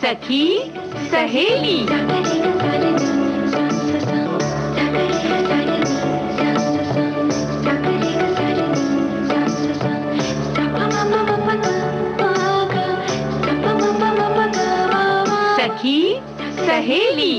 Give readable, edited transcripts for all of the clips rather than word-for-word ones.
सखी सहेली। सखी सहेली।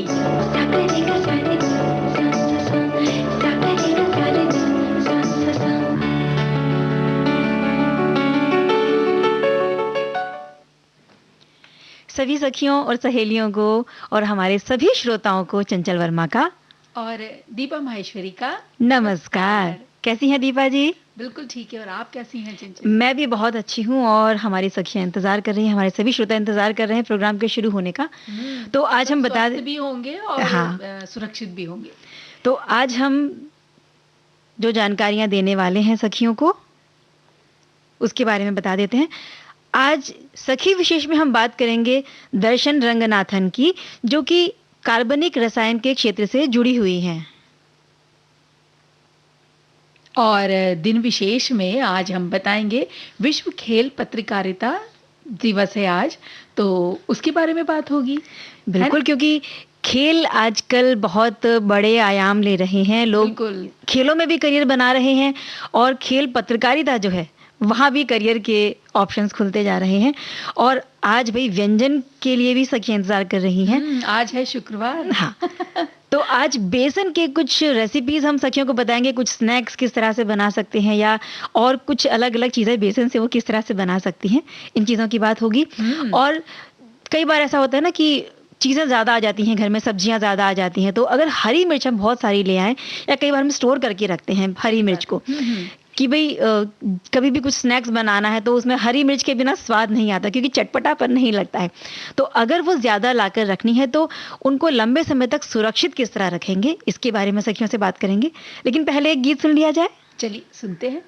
सभी सखियों और सहेलियों को और हमारे सभी श्रोताओं को चंचल वर्मा का और दीपा माहेश्वरी का नमस्कार। कैसी हैं दीपा जी? बिल्कुल ठीक है। और आप कैसी हैं चंचल? मैं भी बहुत अच्छी हूँ और हमारी सखियां इंतजार कर रही हैं, हमारे सभी श्रोता इंतजार कर रहे हैं प्रोग्राम के शुरू होने का। तो आज हम बता भी होंगे और हाँ, सुरक्षित भी होंगे। तो आज हम जो जानकारियां देने वाले हैं सखियों को उसके बारे में बता देते हैं। आज सखी विशेष में हम बात करेंगे दर्शन रंगनाथन की, जो कि कार्बनिक रसायन के क्षेत्र से जुड़ी हुई हैं। और दिन विशेष में आज हम बताएंगे विश्व खेल पत्रकारिता दिवस है आज, तो उसके बारे में बात होगी। बिल्कुल, क्योंकि खेल आजकल बहुत बड़े आयाम ले रहे हैं। लोग खेलों में भी करियर बना रहे हैं और खेल पत्रकारिता जो है वहाँ भी करियर के ऑप्शंस खुलते जा रहे हैं। और आज भाई व्यंजन के लिए भी सखियां इंतजार कर रही हैं। आज है शुक्रवार। हाँ, तो आज बेसन के कुछ रेसिपीज हम सखियों को बताएंगे, कुछ स्नैक्स किस तरह से बना सकते हैं या और कुछ अलग अलग चीज़ें बेसन से वो किस तरह से बना सकती हैं, इन चीज़ों की बात होगी। और कई बार ऐसा होता है ना कि चीज़ें ज़्यादा आ जाती हैं, घर में सब्जियां ज़्यादा आ जाती हैं, तो अगर हरी मिर्च हम बहुत सारी ले आएँ या कई बार हम स्टोर करके रखते हैं हरी मिर्च को कि भाई कभी भी कुछ स्नैक्स बनाना है तो उसमें हरी मिर्च के बिना स्वाद नहीं आता, क्योंकि चटपटापन नहीं लगता है। तो अगर वो ज़्यादा लाकर रखनी है तो उनको लंबे समय तक सुरक्षित किस तरह रखेंगे, इसके बारे में सखियों से बात करेंगे। लेकिन पहले एक गीत सुन लिया जाए। चलिए सुनते हैं।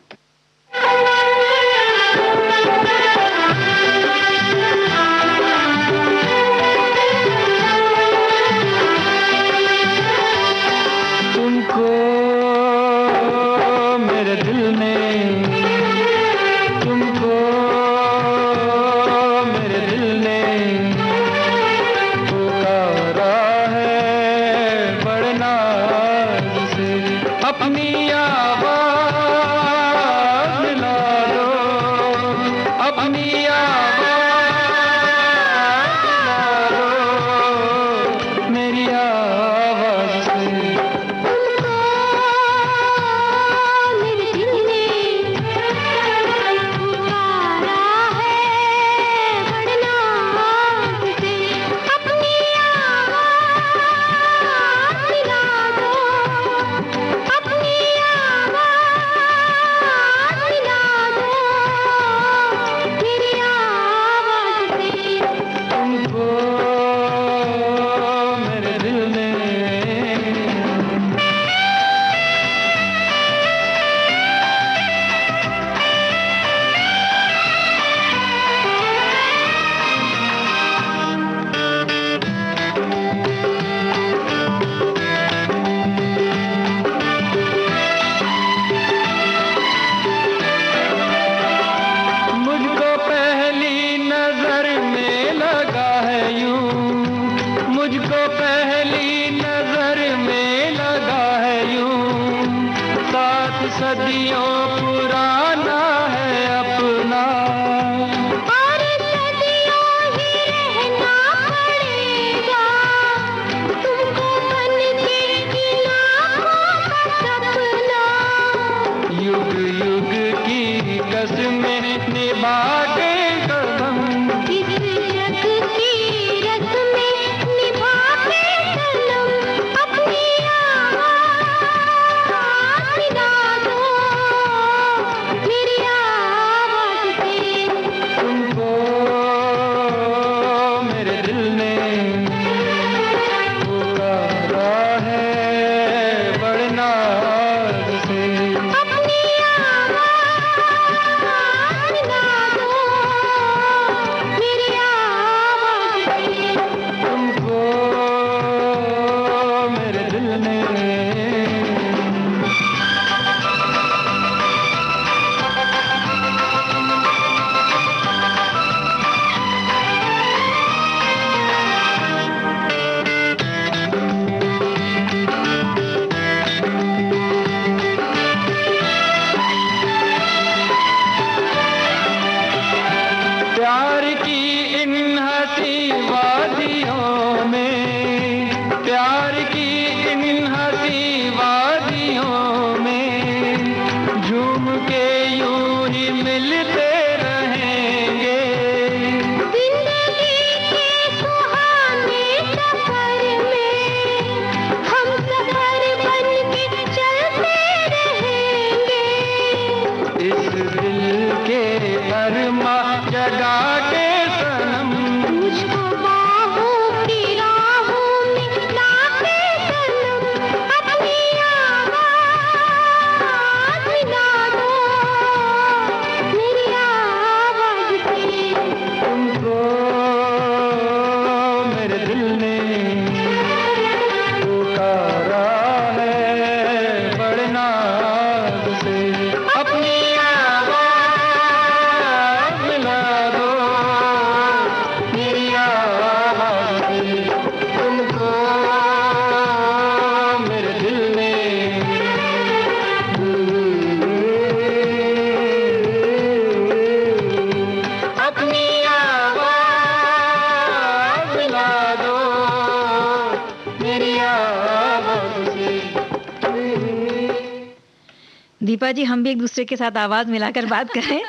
दीपा जी, हम भी एक दूसरे के साथ आवाज मिलाकर बात करें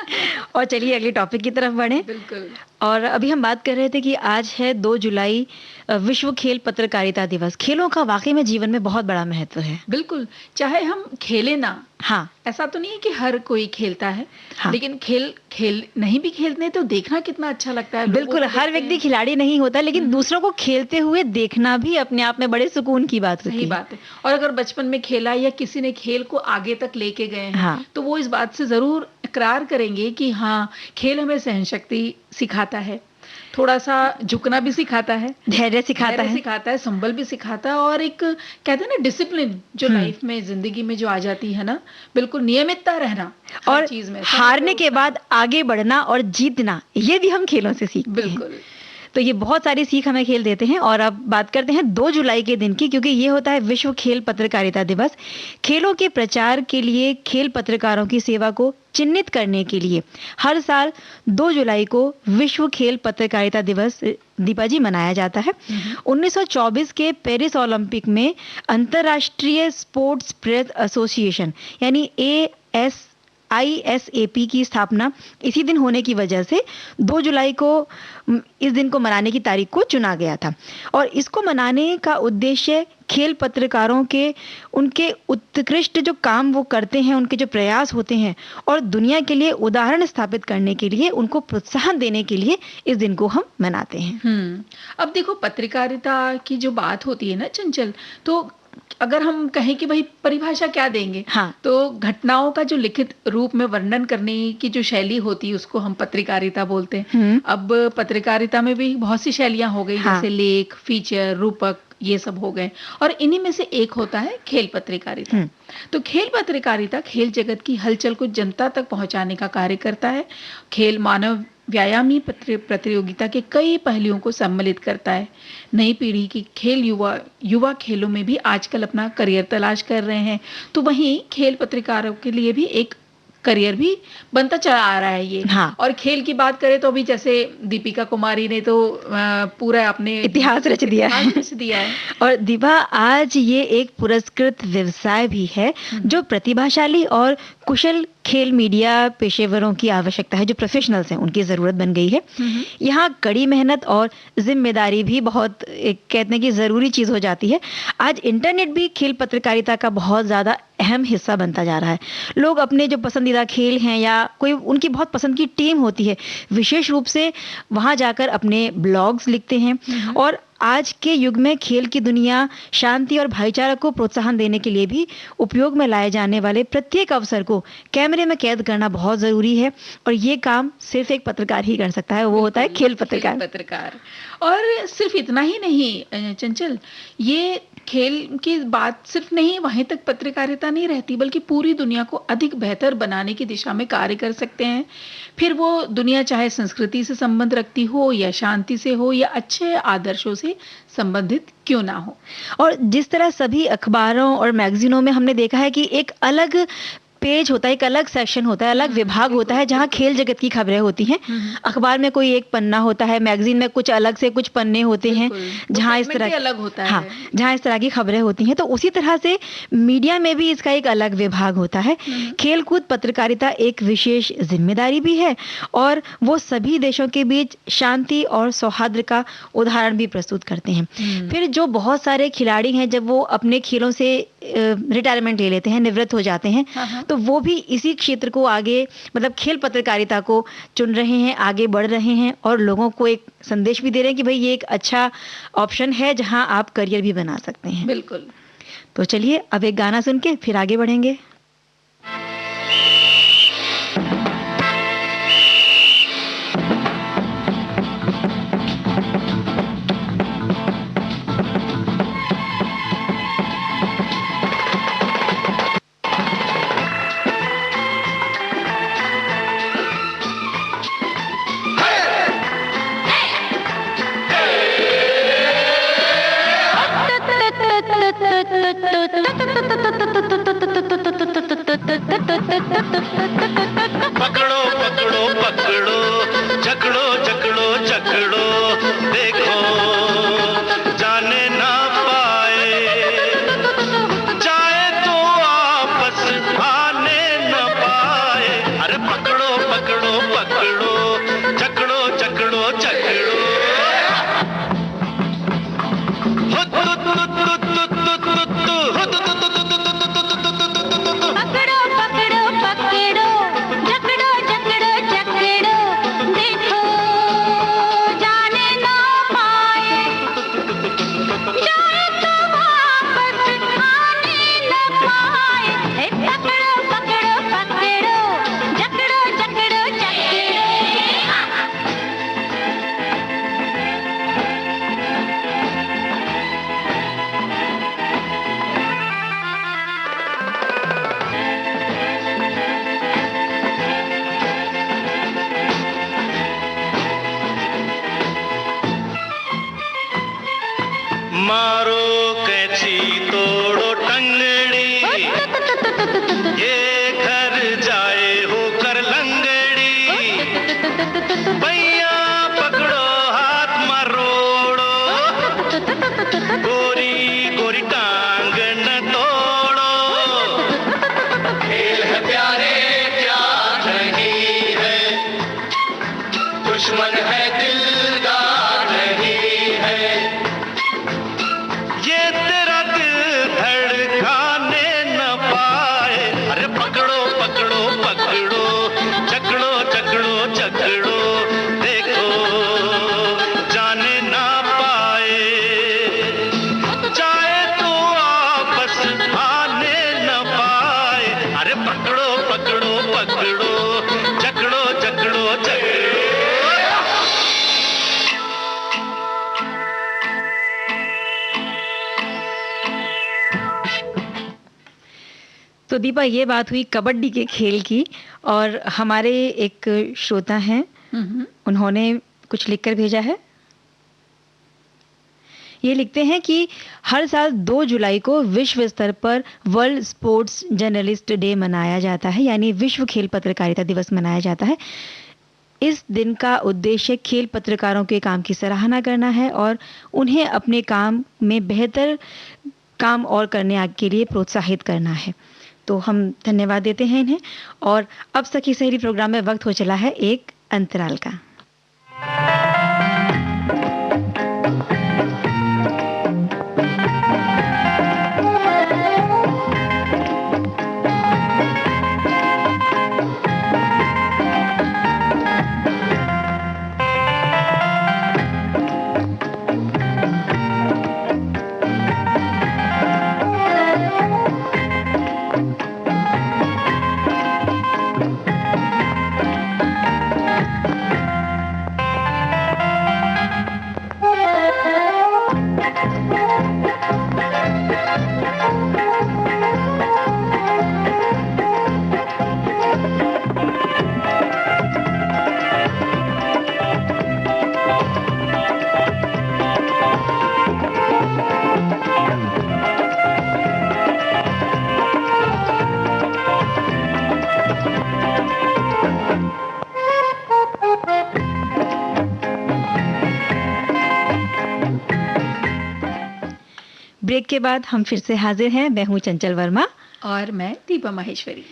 और चलिए अगले टॉपिक की तरफ बढ़ें। बिल्कुल। और अभी हम बात कर रहे थे कि आज है 2 जुलाई, विश्व खेल पत्रकारिता दिवस। खेलों का वाकई में जीवन में बहुत बड़ा महत्व है। बिल्कुल, चाहे हम खेलें ना, हाँ, ऐसा तो नहीं है कि हर कोई खेलता है, हाँ। लेकिन खेल नहीं भी खेलते हैं तो देखना कितना अच्छा लगता है। लोगों बिल्कुल, को हर देखते व्यक्ति हैं। खिलाड़ी नहीं होता, लेकिन दूसरों को खेलते हुए देखना भी अपने आप में बड़े सुकून की बात सही होती है। बात है। और अगर बचपन में खेला या किसी ने खेल को आगे तक लेके गए हैं, हाँ। तो वो इस बात से ज़रूर इकरार करेंगे कि हाँ, खेल हमें सहनशक्ति सिखाता है, थोड़ा-सा झुकना भी सिखाता है, धैर्य धैर्य है। सिखाता है, संभल भी सिखाता है और एक कहते हैं ना डिसिप्लिन जो हुँ। लाइफ में, ज़िंदगी में जो आ जाती है ना, बिल्कुल नियमितता रहना हर और चीज़ में, समय पे हारने के उठना। बाद आगे बढ़ना और जीतना, ये भी हम खेलों से सीखते हैं। बिल्कुल। तो ये बहुत सारी सीख हमें खेल देते हैं। और अब बात करते हैं 2 जुलाई के दिन की, क्योंकि ये होता है विश्व खेल पत्रकारिता दिवस। खेलों के प्रचार के लिए खेल पत्रकारों की सेवा को चिन्हित करने के लिए हर साल 2 जुलाई को विश्व खेल पत्रकारिता दिवस दीपा जी मनाया जाता है। 1924 के पेरिस ओलंपिक में अंतर्राष्ट्रीय स्पोर्ट्स प्रेस एसोसिएशन यानी ISAP की स्थापना इसी दिन होने की वजह से 2 जुलाई को इस दिन को मनाने की तारीख को चुना गया था। और इसको मनाने का उद्देश्य खेल पत्रकारों के उनके उत्कृष्ट जो काम वो करते हैं, उनके जो प्रयास होते हैं और दुनिया के लिए उदाहरण स्थापित करने के लिए, उनको प्रोत्साहन देने के लिए इस दिन को हम मनाते हैं। अब देखो पत्रकारिता की जो बात होती है ना चंचल, तो अगर हम कहें कि भाई परिभाषा क्या देंगे, हाँ। तो घटनाओं का जो लिखित रूप में वर्णन करने की जो शैली होती है उसको हम पत्रकारिता बोलते हैं। अब पत्रकारिता में भी बहुत सी शैलियां हो गई, हाँ। जैसे लेख, फीचर, रूपक, ये सब हो गए और इन्हीं में से एक होता है खेल पत्रकारिता। तो खेल पत्रकारिता खेल जगत की हलचल को जनता तक पहुंचाने का कार्य करता है। खेल मानव व्यायामी प्रतियोगिता के कई पहलुओं को सम्मिलित करता है। नई पीढ़ी की खेल युवा खेलों में भी आजकल अपना करियर तलाश कर रहे हैं, तो वहीं खेल पत्रकारों के लिए भी एक करियर भी बनता चला आ रहा है ये। हाँ। और खेल की बात करें तो अभी जैसे दीपिका कुमारी ने तो पूरा अपने इतिहास रच दिया है। और दीपा, आज ये एक पुरस्कृत व्यवसाय भी है जो प्रतिभाशाली और कुशल खेल मीडिया पेशेवरों की आवश्यकता है, जो प्रोफेशनल्स हैं उनकी जरूरत बन गई है। यहाँ कड़ी मेहनत और जिम्मेदारी भी बहुत कहते हैं कि जरूरी चीज हो जाती है। आज इंटरनेट भी खेल पत्रकारिता का बहुत ज्यादा अहम हिस्सा बनता जा रहा है। लोग अपने जो पसंदीदा खेल हैं या कोई उनकी बहुत पसंद की टीम होती है, विशेष रूप से वहां जाकर अपने ब्लॉग्स लिखते हैं। और आज के युग में खेल की दुनिया शांति और भाईचारा को प्रोत्साहन देने के लिए भी उपयोग में लाए जाने वाले प्रत्येक अवसर को कैमरे में कैद करना बहुत जरूरी है। और ये काम सिर्फ एक पत्रकार ही कर सकता है, वो होता है खेल पत्रकार। और सिर्फ इतना ही नहीं चंचल, ये खेल की बात सिर्फ नहीं वहीं तक पत्रकारिता नहीं रहती, बल्कि पूरी दुनिया को अधिक बेहतर बनाने की दिशा में कार्य कर सकते हैं। फिर वो दुनिया चाहे संस्कृति से संबंध रखती हो या शांति से हो या अच्छे आदर्शों से संबंधित क्यों ना हो। और जिस तरह सभी अखबारों और मैगजीनों में हमने देखा है कि एक अलग पेज होता है, एक अलग सेक्शन होता है, अलग विभाग होता है जहाँ खेल जगत की खबरें होती हैं। अखबार में कोई एक पन्ना होता है, मैगजीन में कुछ अलग से कुछ पन्ने होते हैं जहाँ इस तरह अलग होता है। हाँ, जहाँ इस तरह की खबरें होती हैं। तो उसी तरह से मीडिया में भी इसका एक अलग विभाग होता है। खेलकूद पत्रकारिता एक विशेष जिम्मेदारी भी है और वो सभी देशों के बीच शांति और सौहार्द का उदाहरण भी प्रस्तुत करते हैं। फिर जो बहुत सारे खिलाड़ी हैं, जब वो अपने खेलों से रिटायरमेंट ले लेते हैं, निवृत्त हो जाते हैं, तो वो भी इसी क्षेत्र को आगे मतलब खेल पत्रकारिता को चुन रहे हैं, आगे बढ़ रहे हैं और लोगों को एक संदेश भी दे रहे हैं कि भाई ये एक अच्छा ऑप्शन है जहां आप करियर भी बना सकते हैं। बिल्कुल। तो चलिए अब एक गाना सुन के फिर आगे बढ़ेंगे। पकड़ो पकड़ो पकड़ो, जकड़ो जकड़ो जकड़ो, देखो जाने ना पाए, जाए तो वापस आने मारो कैंची तोड़ो टंगड़ी, ये घर जाए होकर लंगड़ी, भैया पकड़ो हाथ मरोड़ो, गोरी गोरी टांग न तोड़ो। खेल है प्यारे प्यार नहीं है, दुश्मन है दिलदार नहीं है, ये तेरा दिल धड़काने न पाए। अरे पकड़ो पकड़ो पकड़ो, जकड़ो जकड़ो जकड़ो, देखो जाने ना पाए, चाहे तो वापस आने न पाए। अरे पकड़ो पकड़ो पकड़ो, जकड़ो जकड़ो जकड़ो। तो दीपा, ये बात हुई कबड्डी के खेल की, और हमारे एक श्रोता हैं, उन्होंने कुछ लिखकर भेजा है। ये लिखते हैं कि हर साल 2 जुलाई को विश्व स्तर पर वर्ल्ड स्पोर्ट्स जर्नलिस्ट डे मनाया जाता है, यानी विश्व खेल पत्रकारिता दिवस मनाया जाता है। इस दिन का उद्देश्य खेल पत्रकारों के काम की सराहना करना है और उन्हें अपने काम में बेहतर काम और करने के लिए प्रोत्साहित करना है। तो हम धन्यवाद देते हैं इन्हें। और अब सखी सहेली प्रोग्राम में वक्त हो चला है एक अंतराल का। ब्रेक के बाद हम फिर से हाजिर हैं। मैं हूं चंचल वर्मा और मैं दीपा माहेश्वरी।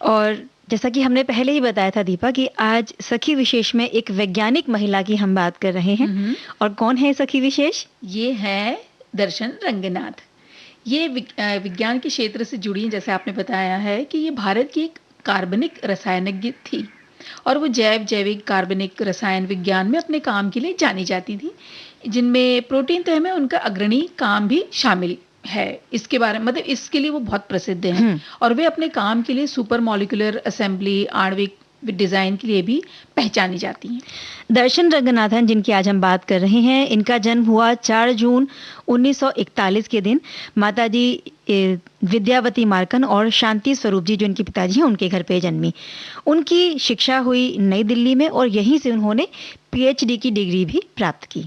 और जैसा कि हमने पहले ही बताया था दीपा कि आज सखी विशेष में एक वैज्ञानिक महिला की हम बात कर रहे हैं। और कौन है सखी विशेष? ये है दर्शन रंगनाथ। ये विज्ञान के क्षेत्र से जुड़ी हैं। जैसे आपने बताया है कि ये भारत की एक कार्बनिक रसायनज्ञ थी और वो जैविक कार्बनिक रसायन विज्ञान में अपने काम के लिए जानी जाती थी, जिनमें प्रोटीन तह में उनका अग्रणी काम भी शामिल है। इसके बारे मतलब इसके लिए वो बहुत प्रसिद्ध हैं और वे अपने काम के लिए सुपर मॉलिक्यूलर असेंबली आणविक डिजाइन के लिए भी पहचानी जाती हैं। दर्शन रंगनाथन, जिनकी आज हम बात कर रहे हैं, इनका जन्म हुआ 4 जून 1941 के दिन माताजी विद्यावती मार्कन और शांति स्वरूप जी, जो इनके पिताजी हैं, उनके घर पे जन्मी। उनकी शिक्षा हुई नई दिल्ली में और यहीं से उन्होंने पीएचडी की डिग्री भी प्राप्त की।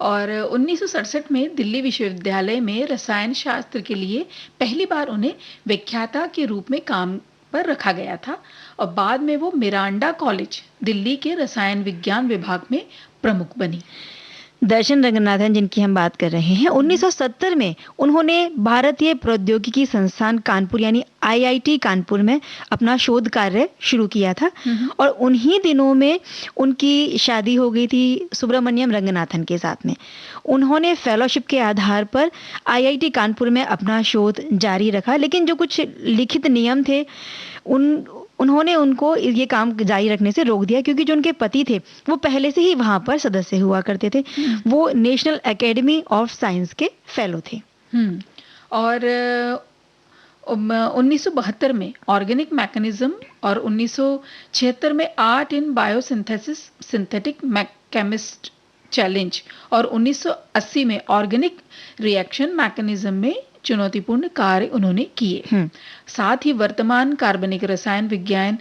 और 1967 में दिल्ली विश्वविद्यालय में रसायन शास्त्र के लिए पहली बार उन्हें व्याख्याता के रूप में काम पर रखा गया था और बाद में वो मिरांडा कॉलेज दिल्ली के रसायन विज्ञान विभाग में प्रमुख बनी। दर्शन रंगनाथन, जिनकी हम बात कर रहे हैं, 1970 में उन्होंने भारतीय प्रौद्योगिकी संस्थान कानपुर यानी आईआईटी कानपुर में अपना शोध कार्य शुरू किया था और उन्हीं दिनों में उनकी शादी हो गई थी सुब्रमण्यम रंगनाथन के साथ में। उन्होंने फेलोशिप के आधार पर आईआईटी कानपुर में अपना शोध जारी रखा, लेकिन जो कुछ लिखित नियम थे उन्होंने उनको ये काम जारी रखने से रोक दिया, क्योंकि जो उनके पति थे वो पहले से ही वहां पर सदस्य हुआ करते थे। वो नेशनल एकेडमी ऑफ साइंस के फेलो थे। और 1972 में ऑर्गेनिक मैकेनिज्म और 1976 में art in biosynthesis synthetic chemist challenge और 1980 में ऑर्गेनिक रिएक्शन मैकेनिज्म में चुनौतीपूर्ण कार्य उन्होंने किए। साथ ही वर्तमान कार्बनिक रसायन विज्ञान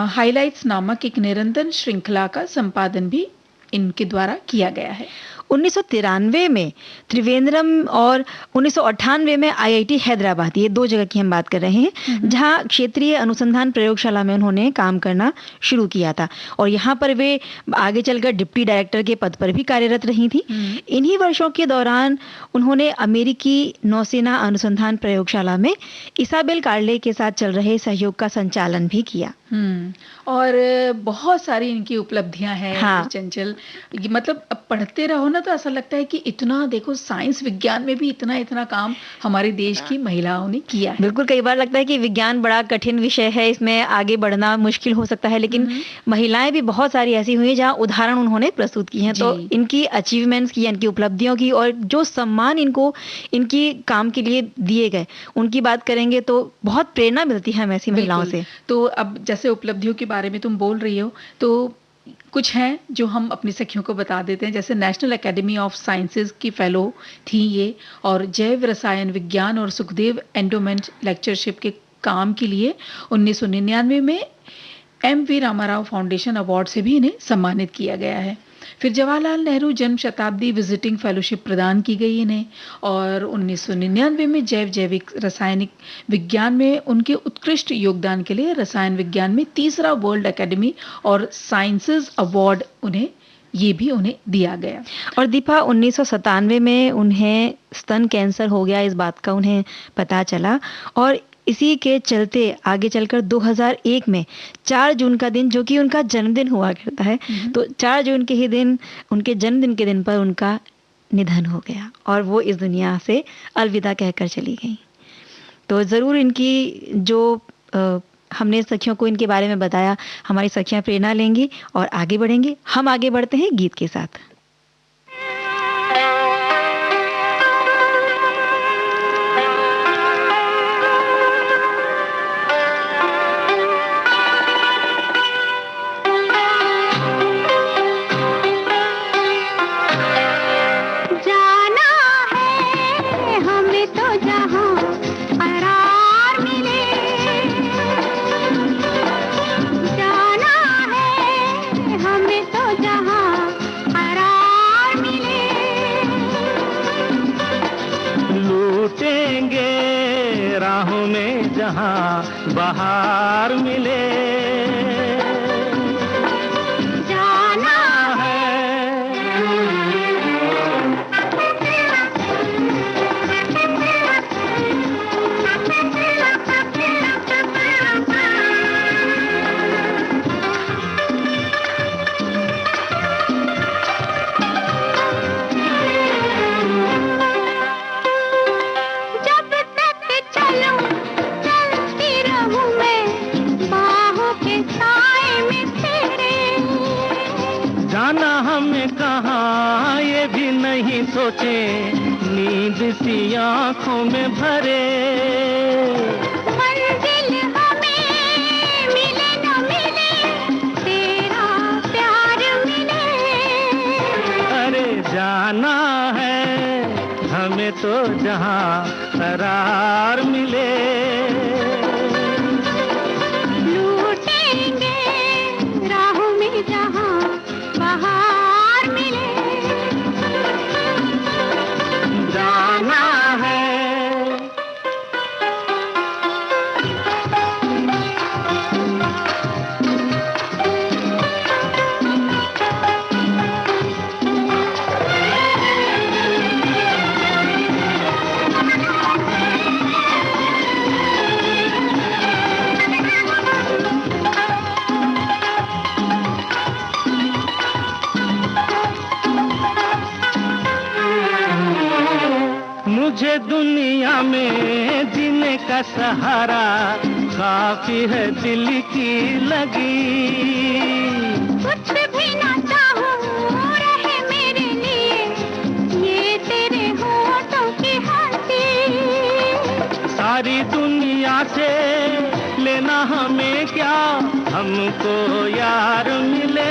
हाइलाइट्स नामक एक निरंतर श्रृंखला का संपादन भी इनके द्वारा किया गया है। 1993 में त्रिवेंद्रम और 1998 में आईआईटी हैदराबाद, ये 2 जगह की हम बात कर रहे हैं, जहां क्षेत्रीय अनुसंधान प्रयोगशाला में उन्होंने काम करना शुरू किया था और यहाँ पर वे आगे चलकर डिप्टी डायरेक्टर के पद पर भी कार्यरत रही थी। इन्हीं वर्षों के दौरान उन्होंने अमेरिकी नौसेना अनुसंधान प्रयोगशाला में इसाबेल कार्ले के साथ चल रहे सहयोग का संचालन भी किया। और बहुत सारी इनकी उपलब्धियां हैं। हाँ। चंचल, मतलब अब पढ़ते रहो ना तो ऐसा लगता है कि इतना देखो, साइंस विज्ञान में भी इतना इतना काम हमारे देश की महिलाओं ने किया है। बिल्कुल, कई बार लगता है कि विज्ञान बड़ा कठिन विषय है, इसमें आगे बढ़ना मुश्किल हो सकता है, लेकिन महिलाएं भी बहुत सारी ऐसी हुई हैं जहां उदाहरण उन्होंने प्रस्तुत किए हैं। तो जी। इनकी अचीवमेंट्स की, इनकी उपलब्धियों की और जो सम्मान इनको इनकी काम के लिए दिए गए, उनकी बात करेंगे तो बहुत प्रेरणा मिलती है हमें ऐसी महिलाओं बिल्कुल। से। तो अब जैसे उपलब्धियों के बारे में तुम बोल रही हो, तो कुछ हैं जो हम अपनी सखियों को बता देते हैं। जैसे नेशनल एकेडमी ऑफ साइंसेज की फेलो थी ये, और जैव रसायन विज्ञान और सुखदेव एंडोमेंट लेक्चरशिप के काम के लिए 1999 में एम.वी. रामाराव फाउंडेशन अवार्ड से भी इन्हें सम्मानित किया गया है। फिर जवाहरलाल नेहरू जन्म शताब्दी विजिटिंग फेलोशिप प्रदान की गई इन्हें, और 1999 में जैविक रासायनिक विज्ञान में उनके उत्कृष्ट योगदान के लिए रसायन विज्ञान में 3रा वर्ल्ड एकेडमी और साइंसेज अवार्ड उन्हें दिया गया। और दीपा, 1997 में उन्हें स्तन कैंसर हो गया, इस बात का उन्हें पता चला और इसी के चलते आगे चलकर 2001 में 4 जून का दिन, जो कि उनका जन्मदिन हुआ करता है, तो 4 जून के ही दिन, उनके जन्मदिन के दिन पर उनका निधन हो गया और वो इस दुनिया से अलविदा कहकर चली गई। तो ज़रूर इनकी जो हमने सखियों को इनके बारे में बताया, हमारी सखियां प्रेरणा लेंगी और आगे बढ़ेंगी। हम आगे बढ़ते हैं गीत के साथ। बाहर मिले जाना सोचे नींद सी आंखों में भरे, मंजिल हमें मिले न मिले, तेरा प्यार मिले। अरे जाना है हमें तो जहां करार मिले, लूटेंगे राहों में जहां बाहर मिले, जाना है। मुझे दुनिया में जीने का सहारा काफी है दिल की लगी, कुछ भी ना चाहूं रहे मेरे लिए ये तेरे होठों की हंसी, सारी दुनिया से लेना हमें क्या, हमको यार मिले,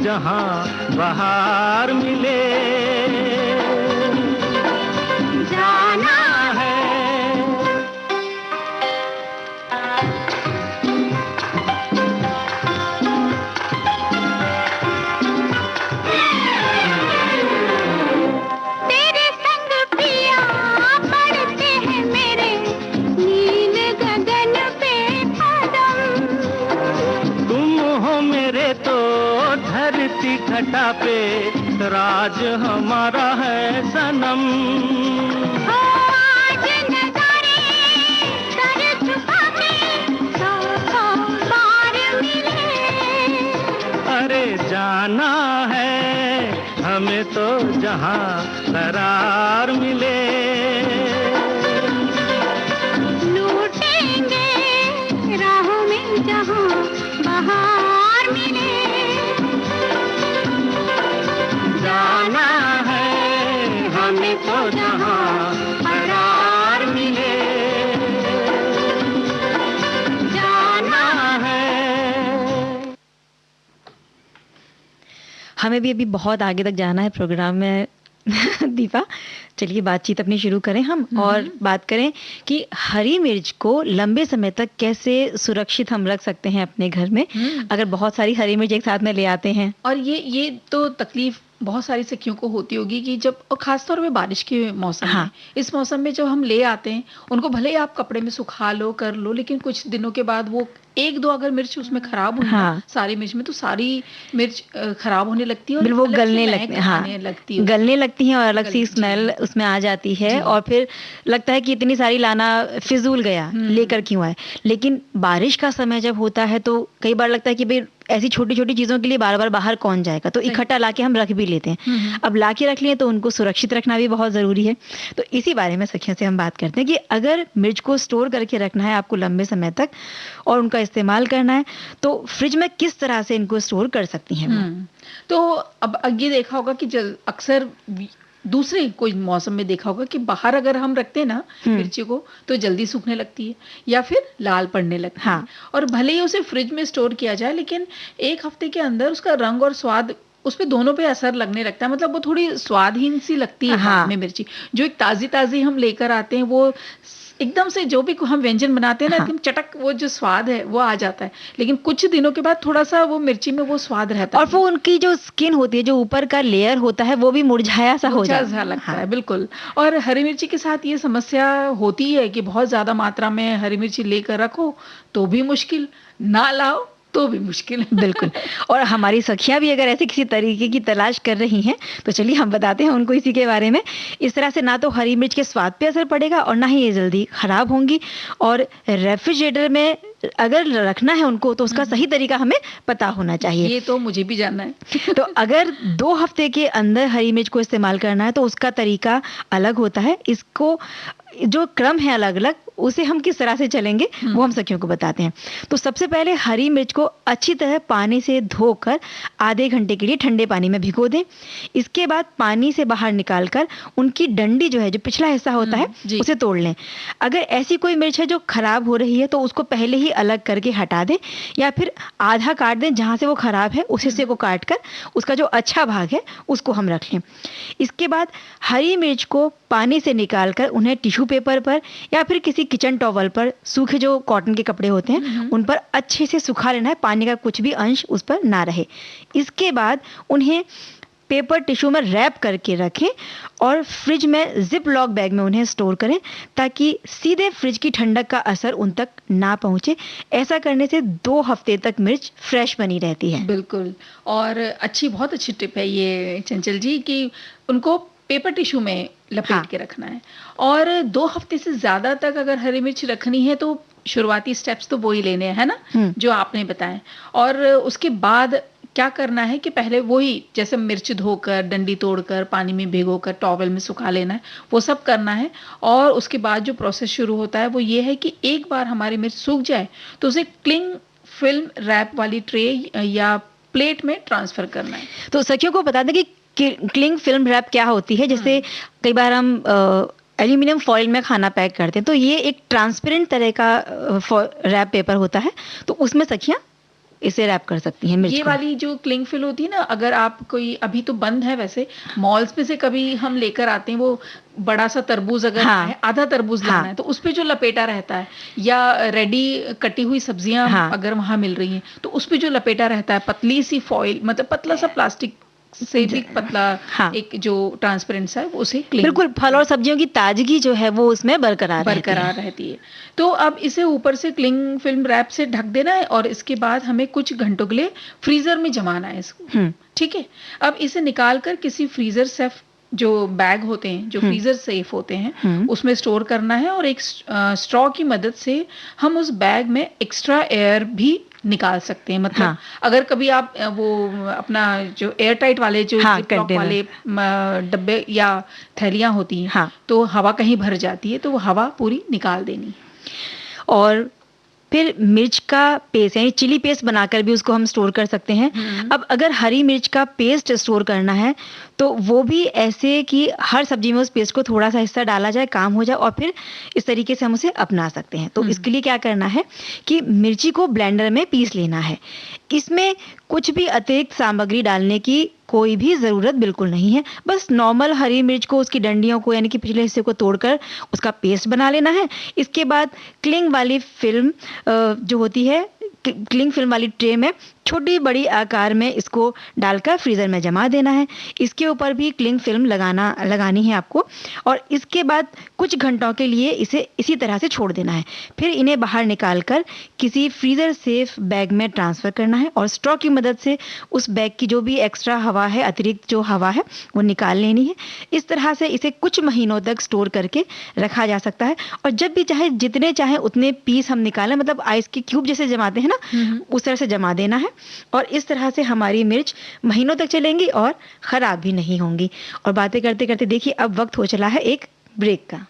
जहां बाहर मिले, घटा पे राज हमारा है सनम। आज नजारे कर चुका के 100 बार मिले। अरे जाना है हमें तो जहां करार मिले। लूटेंगे राहों में जहां बहार मिले। जाना है हमें तो जहां करार मिले। जाना है हमें भी अभी बहुत आगे तक जाना है प्रोग्राम में दीपा। चलिए बातचीत अपनी शुरू करें हम और बात करें कि हरी मिर्च को लंबे समय तक कैसे सुरक्षित हम रख सकते हैं अपने घर में, अगर बहुत सारी हरी मिर्च एक साथ में ले आते हैं। और ये तो तकलीफ बहुत सारी सखियों को होती होगी कि जब, और खासतौर पे बारिश के मौसम में, इस मौसम में जब हम ले आते हैं उनको भले ही आप कपड़े में सुखा लो कर लो, लेकिन कुछ दिनों के बाद वो एक दो अगर मिर्च उसमें खराब हुई ना, सारी मिर्च में, तो सारी मिर्च खराब होने लगती है और वो अलग से गलने महक लगती आने लगती है। गलने लगती हैं और अलग सी स्मेल उसमें आ जाती है और फिर लगता है कि इतनी सारी लाना फिजूल गया, लेकर क्यों आए। लेकिन बारिश का समय जब होता है तो कई बार लगता है कि भाई ऐसी छोटी छोटी चीजों के लिए बार बार बाहर कौन जाएगा, तो इकट्ठा लाके हम रख भी लेते हैं। अब लाके रख लिए तो उनको सुरक्षित रखना भी बहुत जरूरी है। तो इसी बारे में सखियों से हम बात करते हैं कि अगर मिर्च को स्टोर करके रखना है आपको लंबे समय तक और उनका इस्तेमाल करना है तो फ्रिज में किस तरह से इनको स्टोर कर सकती हैं वो? तो अब ये देखा होगा कि अक्सर दूसरे कोई मौसम में देखा होगा कि बाहर अगर हम रखते हैं ना मिर्ची को तो जल्दी सूखने लगती है या फिर लाल पड़ने लगती है। और भले ही उसे फ्रिज में स्टोर किया जाए लेकिन एक हफ्ते के अंदर उसका रंग और स्वाद, उस पे दोनों पे असर लगने लगता है। मतलब वो थोड़ी स्वादहीन सी लगती है बाद में मिर्ची। जो एक ताजी ताजी हम लेकर आते हैं वो एकदम से, जो भी हम व्यंजन बनाते हैं ना, एकदम चटक वो जो स्वाद है वो आ जाता है। लेकिन कुछ दिनों के बाद थोड़ा सा वो मिर्ची में वो स्वाद रहता है और वो उनकी जो स्किन होती है, जो ऊपर का लेयर होता है, वो भी मुरझाया सा हो जाता है, लगता है। बिल्कुल। और हरी मिर्ची के साथ ये समस्या होती है कि बहुत ज्यादा मात्रा में हरी मिर्ची लेकर रखो तो भी मुश्किल, ना लाओ तो भी मुश्किल। बिल्कुल। और हमारी सखियां भी अगर ऐसे किसी तरीके की तलाश कर रही हैं तो चलिए हम बताते हैं उनको इसी के बारे में। इस तरह से ना तो हरी मिर्च के स्वाद पे असर पड़ेगा और ना ही ये जल्दी खराब होंगी। और रेफ्रिजरेटर में अगर रखना है उनको तो उसका सही तरीका हमें पता होना चाहिए। ये तो मुझे भी जानना है। तो अगर 2 हफ्ते के अंदर हरी मिर्च को इस्तेमाल करना है तो उसका तरीका अलग होता है। इसको जो क्रम है अलग अलग, उसे हम किस तरह से चलेंगे वो हम सखियों को बताते हैं। तो सबसे पहले हरी मिर्च को अच्छी तरह पानी से धोकर आधे घंटे के लिए ठंडे पानी में भिगो दें। इसके बाद पानी से बाहर निकालकर उनकी डंडी जो है, जो पिछला हिस्सा होता है, उसे तोड़ लें। अगर ऐसी कोई मिर्च है जो खराब हो रही है तो उसको पहले ही अलग करके हटा दें या फिर आधा काट दें। जहां से वो खराब है उस हिस्से को काट कर उसका जो अच्छा भाग है उसको हम रख लें। इसके बाद हरी मिर्च को पानी से निकालकर उन्हें टिश्यू पेपर पर या फिर किसी किचन टॉवल पर, सूखे जो कॉटन के कपड़े होते हैं उन पर अच्छे से सुखा लेना है, पानी का कुछ भी अंश उस पर ना रहे। इसके बाद उन्हें पेपर टिश्यू में रैप करके रखें और फ्रिज में जिप लॉक बैग में उन्हें स्टोर करें ताकि सीधे फ्रिज की ठंडक का असर उन तक ना पहुंचे। ऐसा करने से 2 हफ्ते तक मिर्च फ्रेश बनी रहती है। बिल्कुल। और बहुत अच्छी टिप है ये चंचल जी कि उनको पेपर टिश्यू में लपेट के रखना है। और 2 हफ्ते से ज्यादा तक अगर हरी मिर्च रखनी है तो शुरुआती स्टेप्स तो वो ही लेने हैं, है ना, जो आपने बताए। और उसके बाद क्या करना है कि पहले वही जैसे मिर्च धोकर, डंडी तोड़कर, पानी में भिगोकर, टॉवल में सुखा लेना है, वो सब करना है। और उसके बाद जो प्रोसेस शुरू होता है वो ये है कि एक बार हमारी मिर्च सूख जाए तो उसे क्लिंग फिल्म रैप वाली ट्रे या प्लेट में ट्रांसफर करना है। तो सखियों को बता दें कि क्लिंग फिल्म रैप क्या होती है। जैसे कई बार हम एल्यूमिनियम फॉइल में खाना पैक करते हैं तो ये एक ट्रांसपेरेंट तरह का रैप पेपर होता है, तो उसमें सखियां इसे रैप कर सकती हैं मिर्च ये को। वाली जो क्लिंग फिल होती है ना, अगर आप कोई, अभी तो बंद है वैसे, मॉल्स में से कभी हम लेकर आते हैं, वो बड़ा सा तरबूज अगर है, आधा तरबूज लाना है तो उस पे जो लपेटा रहता है, या रेडी कटी हुई सब्जियां अगर वहां मिल रही हैं तो उस पे जो लपेटा रहता है, पतली सी फॉइल, मतलब पतला सा प्लास्टिक से भी पतला हाँ। एक जो ट्रांसपेरेंट सा है उसे क्लिंग बिल्कुल, फल और सब्जियों की ताजगी जो है वो उसमें बरकरार रहती है। तो अब इसे ऊपर से क्लिंग फिल्म रैप से ढक देना है और इसके बाद हमें कुछ घंटों के लिए फ्रीजर में जमाना है इसको। ठीक है, अब इसे निकाल कर किसी फ्रीजर सेफ जो बैग होते हैं, जो फ्रीजर सेफ होते हैं, उसमें स्टोर करना है और एक स्ट्रॉ की मदद से हम उस बैग में एक्स्ट्रा एयर भी निकाल सकते हैं। मतलब हाँ। अगर कभी आप वो अपना जो एयर टाइट वाले जो हाँ, जिप लॉक वाले डब्बे या थैलियां होती हैं, हाँ। तो हवा कहीं भर जाती है तो वो हवा पूरी निकाल देनी। और फिर मिर्च का पेस्ट यानी चिली पेस्ट बनाकर भी उसको हम स्टोर कर सकते हैं। अब अगर हरी मिर्च का पेस्ट स्टोर करना है तो वो भी ऐसे कि हर सब्जी में उस पेस्ट को थोड़ा सा हिस्सा डाला जाए, काम हो जाए, और फिर इस तरीके से हम उसे अपना सकते हैं। तो इसके लिए क्या करना है कि मिर्ची को ब्लेंडर में पीस लेना है। इसमें कुछ भी अतिरिक्त सामग्री डालने की कोई भी ज़रूरत बिल्कुल नहीं है। बस नॉर्मल हरी मिर्च को, उसकी डंडियों को यानी कि पिछले हिस्से को तोड़कर उसका पेस्ट बना लेना है। इसके बाद क्लिंग वाली फिल्म जो होती है, क्लिंग फिल्म वाली ट्रे में छोटी बड़ी आकार में इसको डालकर फ्रीज़र में जमा देना है। इसके ऊपर भी क्लिंग फिल्म लगानी है आपको, और इसके बाद कुछ घंटों के लिए इसे इसी तरह से छोड़ देना है। फिर इन्हें बाहर निकालकर किसी फ्रीज़र सेफ बैग में ट्रांसफ़र करना है और स्ट्रॉ की मदद से उस बैग की जो भी एक्स्ट्रा हवा है, अतिरिक्त जो हवा है, वो निकाल लेनी है। इस तरह से इसे कुछ महीनों तक स्टोर करके रखा जा सकता है, और जब भी चाहे जितने चाहे उतने पीस हम निकालें, मतलब आइस के क्यूब जैसे जमाते हैं ना, उस तरह से जमा देना है। और इस तरह से हमारी मिर्च महीनों तक चलेंगी और ख़राब भी नहीं होंगी। और बातें करते करते देखिए अब वक्त हो चला है एक ब्रेक का।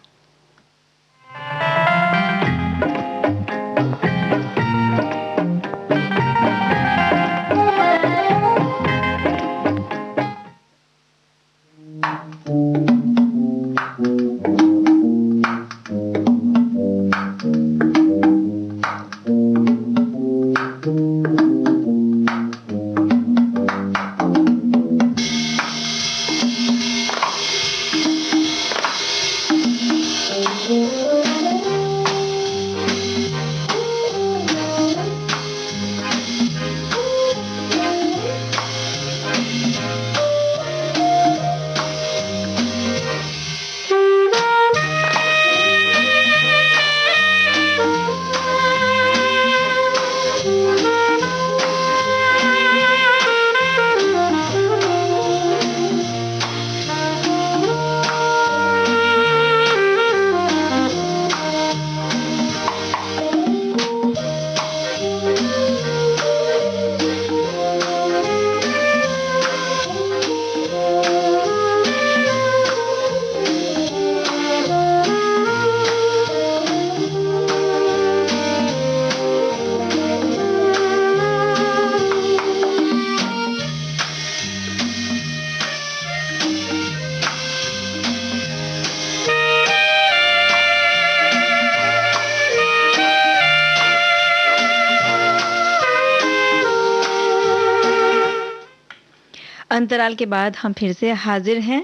अंतराल के बाद हम फिर से हाजिर हैं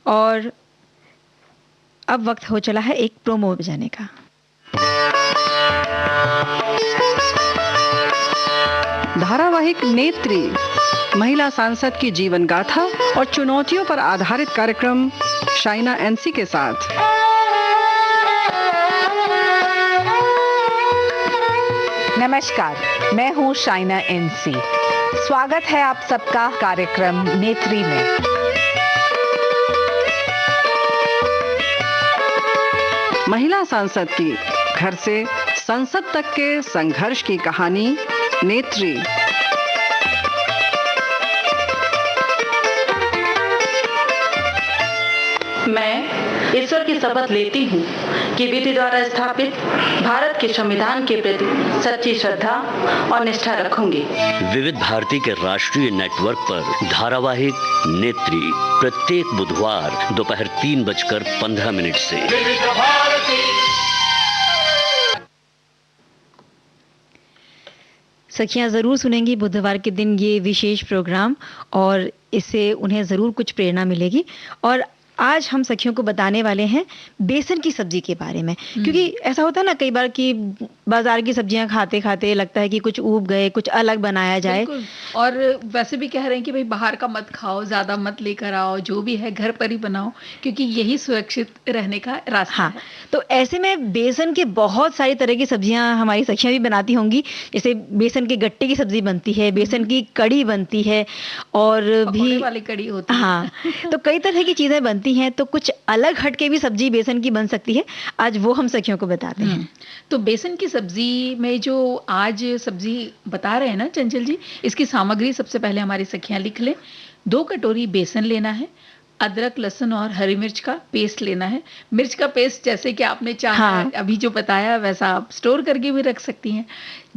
और अब वक्त हो चला है एक प्रोमो बजाने का। धारावाहिक नेत्री महिला सांसद की जीवन गाथा और चुनौतियों पर आधारित कार्यक्रम शाइना एनसी के साथ। नमस्कार, मैं हूँ शाइना एनसी। स्वागत है आप सबका कार्यक्रम नेत्री में। महिला सांसद की घर से संसद तक के संघर्ष की कहानी नेत्री। मैं ईश्वर की शपथ लेती हूँ कि विधि द्वारा स्थापित भारत के संविधान के प्रति सच्ची श्रद्धा और निष्ठा रखूंगी। विविध भारती के राष्ट्रीय नेटवर्क पर धारावाहिक नेत्री प्रत्येक बुधवार दोपहर 3:15 से। सखियां ज़रूर सुनेंगी बुधवार के दिन ये विशेष प्रोग्राम, और इससे उन्हें ज़रूर कुछ प्रेरणा मिलेगी। और आज हम सखियों को बताने वाले हैं बेसन की सब्जी के बारे में, क्योंकि ऐसा होता है ना कई बार कि बाजार की सब्जियां खाते खाते लगता है कि कुछ ऊब गए, कुछ अलग बनाया जाए। बिल्कुल। और वैसे भी कह रहे हैं कि भाई बाहर का मत खाओ, ज्यादा मत लेकर आओ, जो भी है घर पर ही बनाओ, क्योंकि यही सुरक्षित रहने का रास्ता हाँ, है। तो ऐसे में बेसन के बहुत सारी तरह की सब्जियां हमारी सखियां भी बनाती होंगी। जैसे बेसन के गट्टे की सब्जी बनती है, बेसन की कड़ी बनती है, और पकौड़े भी वाली कड़ी होती है। हाँ, तो कई तरह की चीजें बनती हैं। तो कुछ अलग हटके भी सब्जी बेसन की बन सकती है, आज वो हम सखियों को बताते हैं। तो बेसन की सब्जी में जो आज सब्जी बता रहे हैं ना चंचल जी, इसकी सामग्री सबसे पहले हमारी सखियां लिख लें। 2 कटोरी बेसन लेना है, अदरक, लहसुन और हरी मिर्च का पेस्ट लेना है। मिर्च का पेस्ट जैसे कि आपने चाहा हाँ। अभी जो बताया वैसा आप स्टोर करके भी रख सकती हैं।